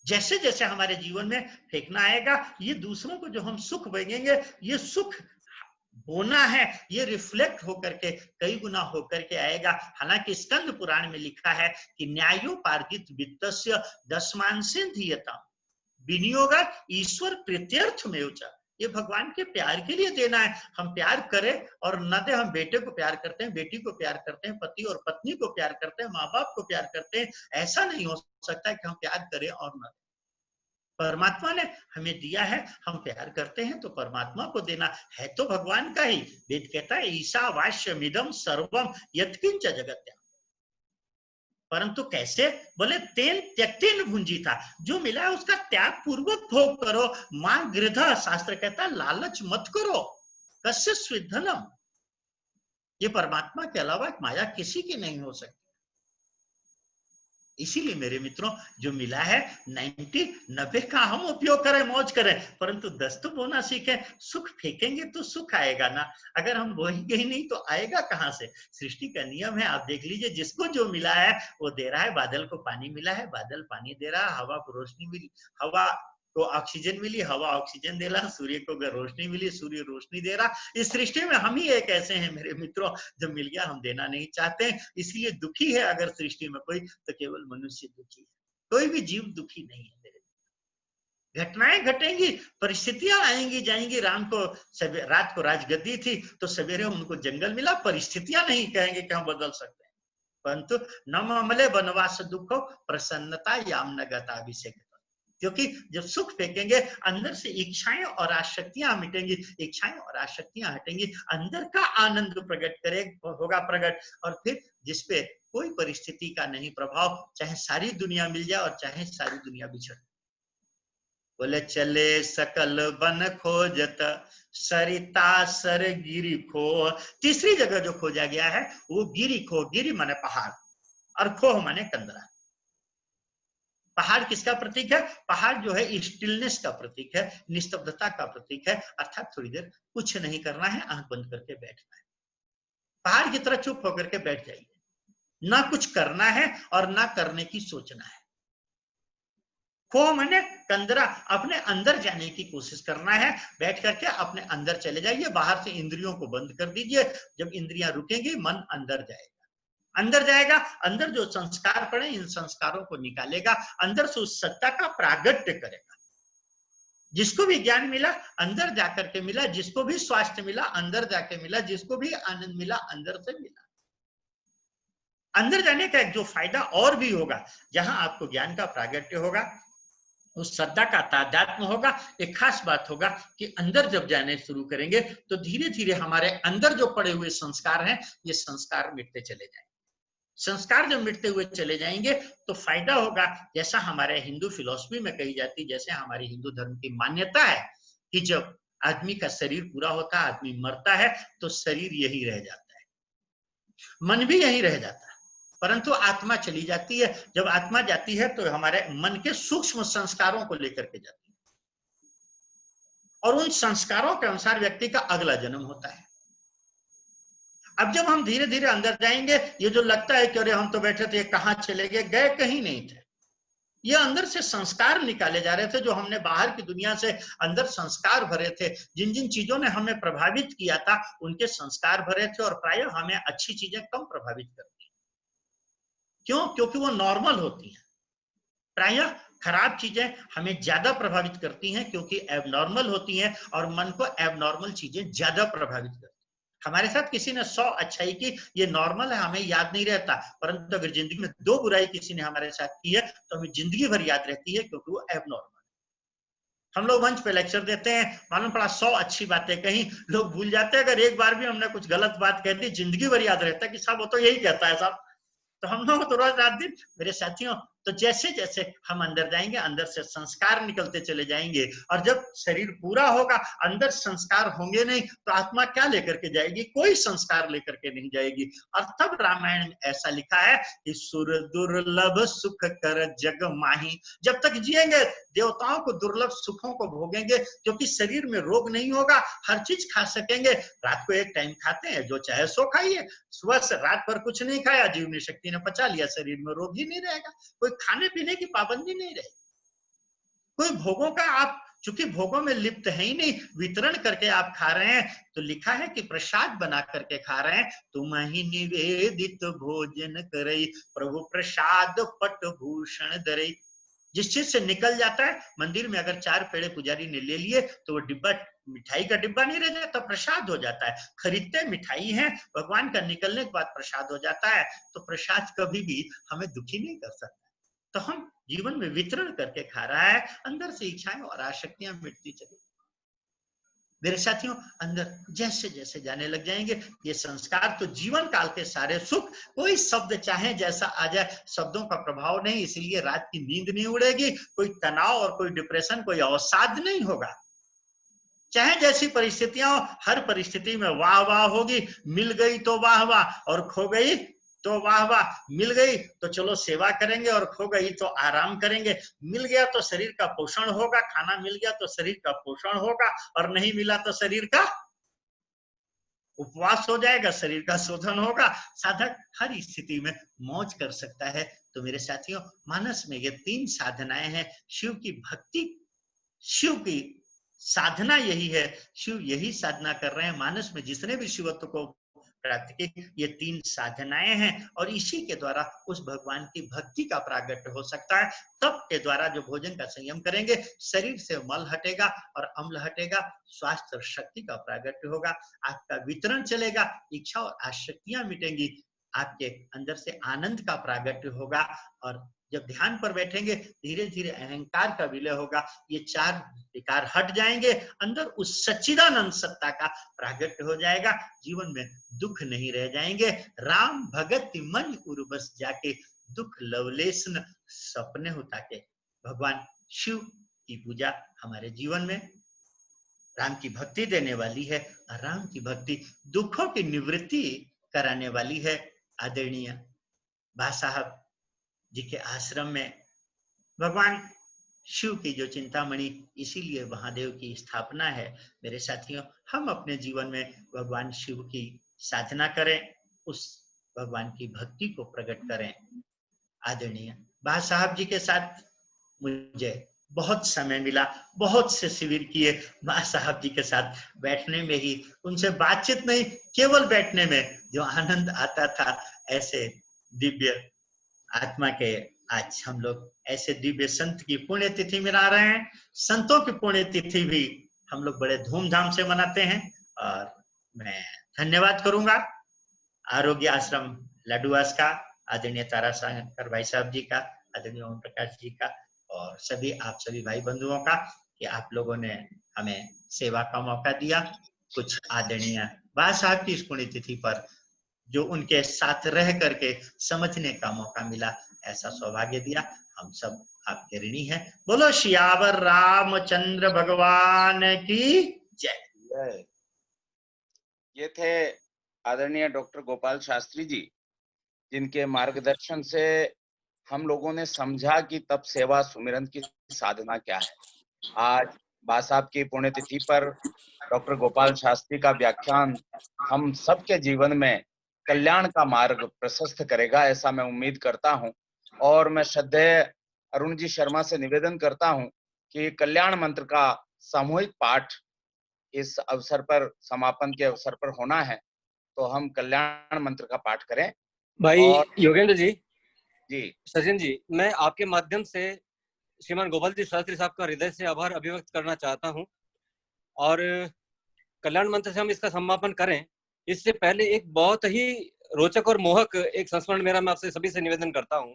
जैसे जैसे हमारे जीवन में फेंकना आएगा, ये दूसरों को जो हम सुख भेजेंगे, ये सुख होना है, ये रिफ्लेक्ट होकर के कई गुना होकर के आएगा। हालांकि स्कंद पुराण में लिखा है कि न्यायोपार्जित वित्तस्य दशमांशेन धीयताम् विनियोग ईश्वर प्रीत्यर्थ में उचा। ये भगवान के प्यार के लिए देना है। हम प्यार करें और न दे, हम बेटे को प्यार करते हैं, बेटी को प्यार करते हैं, पति और पत्नी को प्यार करते हैं, माँ बाप को प्यार करते हैं। ऐसा नहीं हो सकता कि हम प्यार करें और न दें। परमात्मा ने हमें दिया है, हम प्यार करते हैं तो परमात्मा को देना है, तो भगवान का ही। वेद कहता है ईशावास्यमिदं सर्वम यत्किंच जगत्या। परंतु कैसे? बोले तेन त्यक्तेन भुंजीता, जो मिला है उसका त्याग पूर्वक भोग करो। मां गृधा, शास्त्र कहता है लालच मत करो। कस्य स्विद्धनम, ये परमात्मा के अलावा माया किसी की नहीं हो सकती। इसीलिए मेरे मित्रों, जो मिला है 90 का हम उपयोग करें, मौज करें, परंतु 10 तो बोना सीखें। सुख फेंकेंगे तो सुख आएगा ना, अगर हम बोएंगे ही नहीं तो आएगा कहां से? सृष्टि का नियम है, आप देख लीजिए, जिसको जो मिला है वो दे रहा है। बादल को पानी मिला है, बादल पानी दे रहा है। हवा को रोशनी मिली, हवा को ऑक्सीजन मिली, हवा ऑक्सीजन दे रहा। सूर्य को अगर रोशनी मिली, सूर्य रोशनी दे रहा। इस सृष्टि में हम ही एक ऐसे हैं मेरे मित्रों, जब मिल गया हम देना नहीं चाहते, इसलिए दुखी है। अगर सृष्टि में कोई, तो केवल मनुष्य दुखी है, कोई भी जीव दुखी नहीं है मेरे। घटनाएं घटेंगी, परिस्थितियां आएंगी जाएंगी। राम को रात को राजगद्दी थी तो सवेरे उनको जंगल मिला। परिस्थितियां नहीं कहेंगे कि हम बदल सकते हैं, परंतु न ममले वनवास दुखो प्रसन्नता याम न गताभिषेक। क्योंकि जब सुख फेंकेंगे, अंदर से इच्छाएं और आसक्तियां मिटेंगी, इच्छाएं और आसक्तियां हटेंगी, अंदर का आनंद होगा प्रकट। और फिर जिसपे कोई परिस्थिति का नहीं प्रभाव, चाहे सारी दुनिया मिल जाए और चाहे सारी दुनिया बिछड़। बोले चले सकल वन खोजत सरिता सर गिरी खो। तीसरी जगह जो खोजा गया है वो गिरी खो। गिरी माने पहाड़ और खोह माने कंदरा। पहाड़ किसका प्रतीक है? पहाड़ जो है स्टिलनेस का प्रतीक है, निस्तब्धता का प्रतीक है। अर्थात थोड़ी देर कुछ नहीं करना है, आंख बंद करके बैठना है। पहाड़ की तरह चुप होकर के बैठ जाइए, ना कुछ करना है और ना करने की सोचना है। खो माने कंदरा, अपने अंदर जाने की कोशिश करना है। बैठ करके अपने अंदर चले जाइए, बाहर से इंद्रियों को बंद कर दीजिए। जब इंद्रियां रुकेंगी, मन अंदर जाएगा। अंदर जाएगा, अंदर जो संस्कार पड़े, इन संस्कारों को निकालेगा, अंदर से उस सत्ता का प्रागट्य करेगा। जिसको भी ज्ञान मिला अंदर जाकर के मिला, जिसको भी स्वास्थ्य मिला अंदर जाके मिला, जिसको भी आनंद मिला अंदर से मिला। अंदर जाने का एक जो फायदा और भी होगा, जहां आपको ज्ञान का प्रागट्य होगा, उस श्रद्धा का तादात्म्य होगा। एक खास बात होगा कि अंदर जब जाने शुरू करेंगे तो धीरे धीरे हमारे अंदर जो पड़े हुए संस्कार हैं, ये संस्कार मिटते चले जाएंगे। संस्कार जब मिटते हुए चले जाएंगे तो फायदा होगा, जैसा हमारे हिंदू फिलॉसफी में कही जाती, जैसे हमारे हिंदू धर्म की मान्यता है कि जब आदमी का शरीर पूरा होता है, आदमी मरता है, तो शरीर यही रह जाता है, मन भी यही रह जाता है, परंतु आत्मा चली जाती है। जब आत्मा जाती है तो हमारे मन के सूक्ष्म संस्कारों को लेकर के जाती है और उन संस्कारों के अनुसार व्यक्ति का अगला जन्म होता है। अब जब हम धीरे धीरे अंदर जाएंगे, ये जो लगता है कि अरे हम तो बैठे थे, कहाँ चले गए, गए कहीं नहीं थे। ये अंदर से संस्कार निकाले जा रहे थे, जो हमने बाहर की दुनिया से अंदर संस्कार भरे थे, जिन जिन चीजों ने हमें प्रभावित किया था उनके संस्कार भरे थे, और प्रायः हमें अच्छी चीजें कम प्रभावित करती हैं। क्यों? क्योंकि वो नॉर्मल होती हैं। प्रायः खराब चीजें हमें ज्यादा प्रभावित करती हैं क्योंकि एबनॉर्मल होती हैं, और मन को एबनॉर्मल चीजें ज्यादा प्रभावित करती हैं। हमारे साथ किसी ने 100 अच्छाई की, ये नॉर्मल है, हमें याद नहीं रहता, परंतु अगर जिंदगी में 2 बुराई किसी ने हमारे साथ की है तो हमें जिंदगी भर याद रहती है, क्योंकि वो एबनॉर्मल। हम लोग मंच पे लेक्चर देते हैं, मालूम पड़ा 100 अच्छी बातें कहीं, लोग भूल जाते हैं। अगर एक बार भी हमने कुछ गलत बात कह दी, जिंदगी भर याद रहता है कि साहब वो तो यही कहता है साहब। तो हम लोग तो रोज रात दिन, मेरे साथियों, तो जैसे जैसे हम अंदर जाएंगे, अंदर से संस्कार निकलते चले जाएंगे, और जब शरीर पूरा होगा, अंदर संस्कार होंगे नहीं, तो आत्मा क्या लेकर के जाएगी? कोई संस्कार लेकर के नहीं जाएगी। और तब रामायण में ऐसा लिखा है कि सुर दुर्लभ सुख कर जग माही। जब तक जिएंगे देवताओं को दुर्लभ सुखों को भोगेंगे, क्योंकि शरीर में रोग नहीं होगा, हर चीज खा सकेंगे। रात को एक टाइम खाते हैं, जो चाहे सो खाइए, सुबह से रात भर कुछ नहीं खाया, जीवनी शक्ति ने पचा लिया, शरीर में रोग ही नहीं रहेगा, कोई खाने पीने की पाबंदी नहीं रहेगी, कोई भोगों का, आप चूंकि भोगों में लिप्त है ही नहीं, वितरण करके आप खा रहे हैं। तो लिखा है कि प्रसाद बना करके खा रहे हैं, तुम ही निवेदित भोजन करई, प्रभु प्रसाद पट भूषण दरई। जिस चीज से निकल जाता है, मंदिर में अगर 4 पेड़े पुजारी ने ले लिए तो वो डिब्बा, मिठाई का डिब्बा नहीं रह जाता, प्रसाद हो जाता है। खरीदते मिठाई है, भगवान का निकलने के बाद प्रसाद हो जाता है। तो प्रसाद कभी भी हमें दुखी नहीं कर सकता। तो हम जीवन में वितरण करके खा रहा है, अंदर से इच्छाएं और आसक्तियां मिटती चली। मेरे साथियों, अंदर जैसे जैसे जाने लग जाएंगे ये संस्कार, तो जीवन काल के सारे सुख, कोई शब्द चाहे जैसा आ जाए, शब्दों का प्रभाव नहीं, इसीलिए रात की नींद नहीं उड़ेगी, कोई तनाव और कोई डिप्रेशन, कोई अवसाद नहीं होगा। चाहे जैसी परिस्थितियां हो, हर परिस्थिति में वाह वाह होगी। मिल गई तो वाह वाह, और खो गई तो वाह वाह। मिल गई तो चलो सेवा करेंगे, और खो गई तो आराम करेंगे। मिल गया तो शरीर का पोषण होगा, खाना मिल गया तो शरीर का पोषण होगा, और नहीं मिला तो शरीर का उपवास हो जाएगा, शरीर का शोधन होगा। साधक हर स्थिति में मौज कर सकता है। तो मेरे साथियों, मानस में ये 3 साधनाएं हैं। शिव की भक्ति, शिव की साधना यही है, शिव यही साधना कर रहे हैं। मानस में जिसने भी शिवत्व को प्राप्त की, ये 3 साधनाएं हैं, और इसी के द्वारा उस भगवान की भक्ति का प्रागट्य हो सकता है। तप के द्वारा जो भोजन का संयम करेंगे, शरीर से मल हटेगा और अम्ल हटेगा, स्वास्थ्य और शक्ति का प्रागट्य होगा, आपका वितरण चलेगा, इच्छा और आसक्तियां मिटेंगी, आपके अंदर से आनंद का प्रागट्य होगा। और जब ध्यान पर बैठेंगे, धीरे धीरे अहंकार का विलय होगा, ये 4 विकार हट जाएंगे, अंदर उस सच्चिदानंद सत्ता का प्रागट्य हो जाएगा। जीवन में दुख नहीं रह जाएंगे। राम भगत मन उर्वस जाके, दुख लवलेश न सपने होता के। भगवान शिव की पूजा हमारे जीवन में राम की भक्ति देने वाली है, और राम की भक्ति दुखों की निवृत्ति कराने वाली है। आदरणीय बा साहब जी के आश्रम में भगवान शिव की जो चिंतामणि, इसीलिए महादेव की स्थापना है। मेरे साथियों, हम अपने जीवन में भगवान शिव की साधना करें, उस भगवान की भक्ति को प्रकट करें। आदरणीय बा साहब जी के साथ मुझे बहुत समय मिला, बहुत से शिविर किए। बा साहब जी के साथ बैठने में ही, उनसे बातचीत नहीं, केवल बैठने में जो आनंद आता था, ऐसे दिव्य आत्मा के आज हम लोग ऐसे दिव्य संत की पुण्यतिथि मना रहे हैं। संतों की पुण्यतिथि भी हम लोग बड़े धूमधाम से मनाते हैं, और मैं धन्यवाद करूंगा आरोग्य आश्रम लाडुवास का, आदरणीय ताराशंकर भाई साहब जी का, आदरणीय ओम प्रकाश जी का, और सभी आप सभी भाई बंधुओं का कि आप लोगों ने हमें सेवा का मौका दिया। कुछ आदरणीय बा साहब की इस पुण्यतिथि पर जो उनके साथ रह करके समझने का मौका मिला, ऐसा सौभाग्य दिया। हम सब आपके ऋणी हैं। बोलो सियावर रामचंद्र भगवान की जय।
ये थे आदरणीय डॉक्टर गोपाल शास्त्री जी, जिनके मार्गदर्शन से हम लोगों ने समझा कि तप सेवा सुमिरन की साधना क्या है। आज बा साहब की पुण्यतिथि पर डॉक्टर गोपाल शास्त्री का व्याख्यान हम सबके जीवन में कल्याण का मार्ग प्रशस्त करेगा, ऐसा मैं उम्मीद करता हूं। और मैं श्रद्धेय अरुण जी शर्मा से निवेदन करता हूं कि कल्याण मंत्र का सामूहिक पाठ इस अवसर पर, समापन के अवसर पर होना है, तो हम कल्याण मंत्र का पाठ करें।
भाई
और
योगेंद्र जी,
जी
सचिन जी, मैं आपके माध्यम से श्रीमान गोपाल जी शास्त्री साहब का हृदय से आभार अभिव्यक्त करना चाहता हूं। और कल्याण मंत्र से हम इसका समापन करें, इससे पहले एक बहुत ही रोचक और मोहक एक संस्मरण मेरा मैं आपसे सभी से निवेदन करता हूं।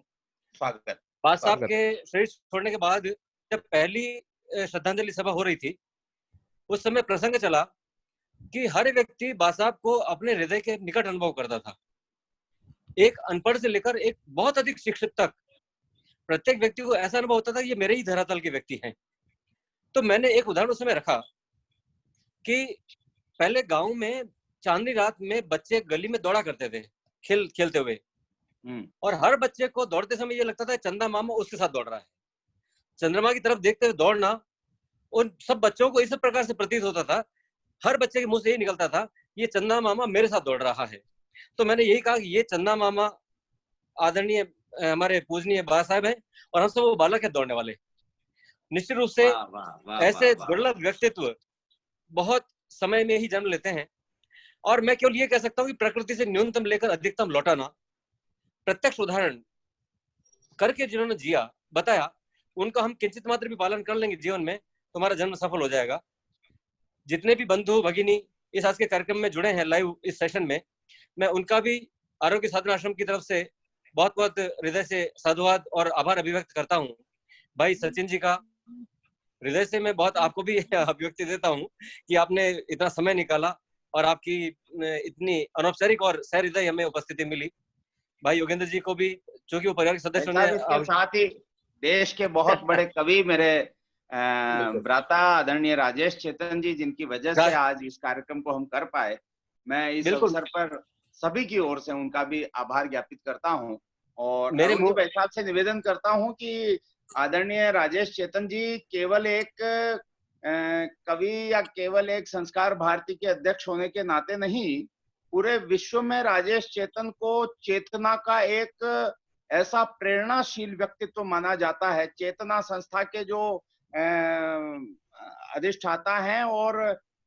स्वागत।
बाद साहब के शरीर छोड़ने के बाद जब पहली श्रद्धांजलि सभा हो रही थी, उस समय प्रसंग चला कि हर व्यक्ति बाद साहब को अपने हृदय के निकट अनुभव करता था। एक अनपढ़ से लेकर एक बहुत अधिक शिक्षित तक प्रत्येक व्यक्ति को ऐसा अनुभव होता था कि ये मेरे ही धरातल के व्यक्ति हैं। तो मैंने एक उदाहरण उस समय रखा कि पहले गांव में चांदनी रात में बच्चे गली में दौड़ा करते थे खेलते हुए, और हर बच्चे को दौड़ते समय ये लगता था चंदा मामा उसके साथ दौड़ रहा है। चंद्रमा की तरफ देखते हुए दौड़ना उन सब बच्चों को इस प्रकार से प्रतीत होता था, हर बच्चे के मुंह से यही निकलता था, ये चंदा मामा मेरे साथ दौड़ रहा है। तो मैंने यही कहा कि ये चंदा मामा आदरणीय हमारे पूजनीय बा साहब हैं, और हम सब वो बालक है दौड़ने वाले। निश्चित रूप से ऐसे दुर्लभ व्यक्तित्व बहुत समय में ही जन्म लेते हैं, और मैं केवल ये कह सकता हूँ कि प्रकृति से न्यूनतम लेकर अधिकतम लौटाना, प्रत्यक्ष उदाहरण करके जिन्होंने जिया बताया, उनका हम किंचित मात्र भी पालन कर लेंगे जीवन में, तो हमारा जन्म सफल हो जाएगा। जितने भी बंधु भगिनी इस आज के कार्यक्रम में जुड़े हैं लाइव इस सेशन में, मैं उनका भी आरोग्य साधना आश्रम की तरफ से बहुत बहुत हृदय से साधुवाद और आभार अभिव्यक्त करता हूँ। भाई सचिन जी का हृदय से मैं बहुत आपको भी अभिव्यक्ति देता हूँ कि आपने इतना समय निकाला और आपकी इतनी अनौपचारिक और सहृदय हमें उपस्थिति मिली। भाई योगेंद्र जी को भी, जो कि वो परिवार के सदस्यों ने,
इसके साथ ही देश के बहुत बड़े कवि मेरे भ्राता आदरणीय राजेश चेतन जी, जिनकी वजह से आज इस कार्यक्रम को हम कर पाए, मैं इस अवसर पर सभी की ओर से उनका भी आभार ज्ञापित करता हूं। और अरुण जी भाई साहब से निवेदन करता हूं कि आदरणीय राजेश चेतन जी केवल एक कवि या केवल एक संस्कार भारती के अध्यक्ष होने के नाते नहीं, पूरे विश्व में राजेश चेतन को चेतना का एक ऐसा प्रेरणाशील व्यक्तित्व माना जाता है। चेतना संस्था के जो अधिष्ठाता हैं और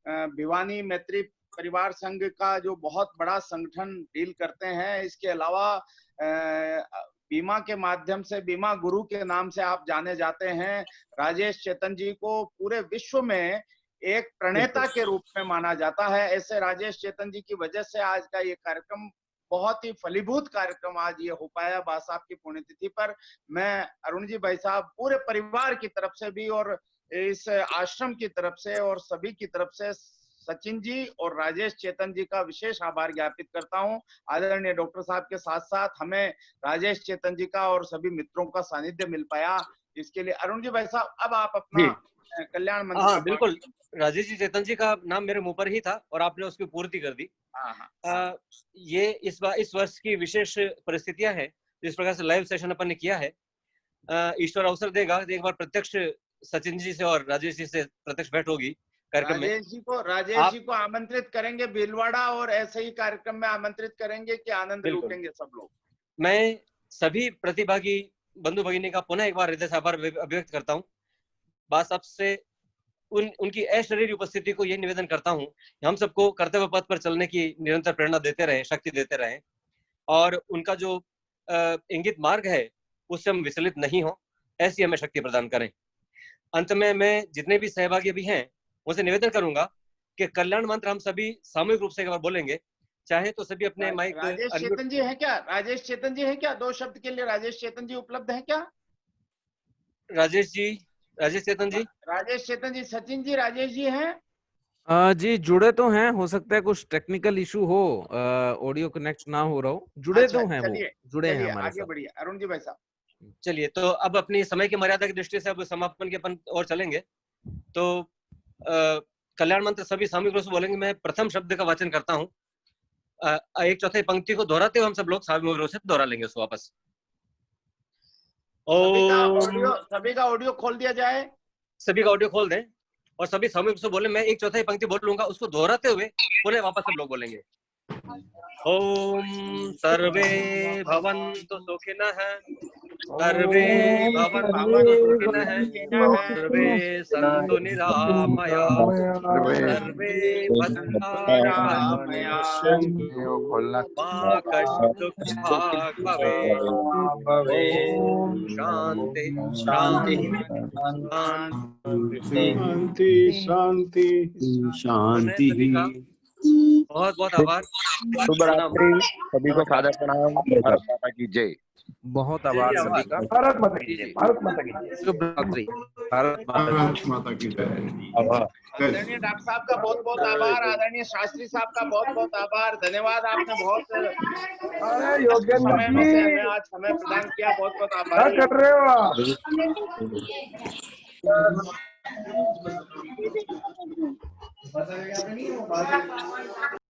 भिवानी मैत्री परिवार संघ का जो बहुत बड़ा संगठन डील करते हैं। इसके अलावा बीमा के माध्यम से बीमा गुरु के नाम से आप जाने जाते हैं। राजेश चेतन जी को पूरे विश्व में एक प्रणेता के रूप में माना जाता है। ऐसे राजेश चेतन जी की वजह से आज का ये कार्यक्रम बहुत ही फलीभूत कार्यक्रम आज ये हो पाया बा साहब की पुण्यतिथि पर। मैं अरुण जी भाई साहब पूरे परिवार की तरफ से भी और इस आश्रम की तरफ से और सभी की तरफ से सचिन जी और राजेश चेतन जी का विशेष आभार ज्ञापित करता हूं। आदरणीय डॉक्टर साहब के साथ साथ हमें राजेश चेतन जी का और सभी मित्रों का सानिध्य मिल पाया, इसके लिए अरुण जी भाई साहब अब आप अपना कल्याण मंत्र।
हाँ बिल्कुल, राजेश जी चेतन जी का नाम मेरे मुंह पर ही था और आपने उसकी पूर्ति कर दी। ये इस वर्ष की विशेष परिस्थितियां हैं, जिस प्रकार से लाइव सेशन अपन ने किया है, ईश्वर अवसर देगा एक बार प्रत्यक्ष सचिन जी से और राजेश जी से प्रत्यक्ष भेंट होगी कार्यक्रम में।
राजेश जी को आमंत्रित करेंगे भीलवाड़ा, और ऐसे ही कार्यक्रम में आमंत्रित करेंगे कि आनंद लूटेंगे सब लोग।
मैं सभी प्रतिभागी बंधु भगिनी का पुनः एक बार हृदय से आभार अभिव्यक्त करता हूँ। बात सबसे उनकी अशरीरी उपस्थिति को यह निवेदन करता हूँ, हम सबको कर्तव्य पथ पर चलने की निरंतर प्रेरणा देते रहे, शक्ति देते रहे, और उनका जो इंगित मार्ग है उससे हम विचलित नहीं हो, ऐसी हमें शक्ति प्रदान करें। अंत में मैं जितने भी सहभागी भी हैं उनसे निवेदन करूंगा कि कल्याण मंत्र हम सभी सामूहिक रूप से एक बार बोलेंगे, चाहे तो सभी अपने माइक।
राजेश चेतन जी है क्या? राजेश चेतन जी है क्या? 2 शब्द के लिए राजेश चेतन जी उपलब्ध है क्या?
राजेश जी, राजेश चेतन जी,
राजेश चेतन जी, सचिन जी, राजेश जी हैं?
जी जुड़े तो हैं, हो सकता है कुछ टेक्निकल इशू हो, ऑडियो कनेक्ट ना हो रहा हो, जुड़े
अच्छा,
तो हैं, वो
चलिए
जुड़े हैं
चलिए
हमारे
आगे
साथ।
बढ़िए अरुण जी भाई साहब।
चलिए तो अब अपनी समय की मर्यादा की दृष्टि से अब समापन के अपन और चलेंगे। तो कल्याण मंत्र सभी सामूहिक रूप से बोलेंगे। मैं प्रथम शब्द का वाचन करता हूँ, एक चौथाई पंक्ति को दोहराते हुए हम सब लोग सामूहिक रूप से दोहरा लेंगे उसको वापस।
सभी का ऑडियो खोल दिया जाए,
सभी का ऑडियो खोल दें और सभी सामूहिक रूप से बोले। मैं एक चौथाई पंक्ति बोल लूंगा, उसको दोहराते हुए पुनः वापस सब लोग बोलेंगे। ओम सर्वे भवन्तु सुखिनः, सर्वे भवन्तु सुखिनः, सर्वे सन्तु निरामयाः, सर्वे भद्राणि पश्यन्तु मा कश्चित् दुःखभाग् भवेत्। ओम शांति शांति
शांति शांति
शांति। बहुत बहुत आभार।
शुभ रात्रि सभी को, सादर प्रणाम। भारत माता की जय।
बहुत आभार सभी का।
भारत माता की जय, भारत माता की जय,
शुभ रात्रि। भारत
माता की जय।
आदरणीय डॉक्टर साहब का बहुत बहुत आभार, आदरणीय शास्त्री साहब का बहुत बहुत आभार, धन्यवाद। आपने बहुत
अरे योगेंद्र
समय में से
जी,
हमें आज समय प्रदान किया, बहुत बहुत
क्या
आभार।
कर रहे हो आप?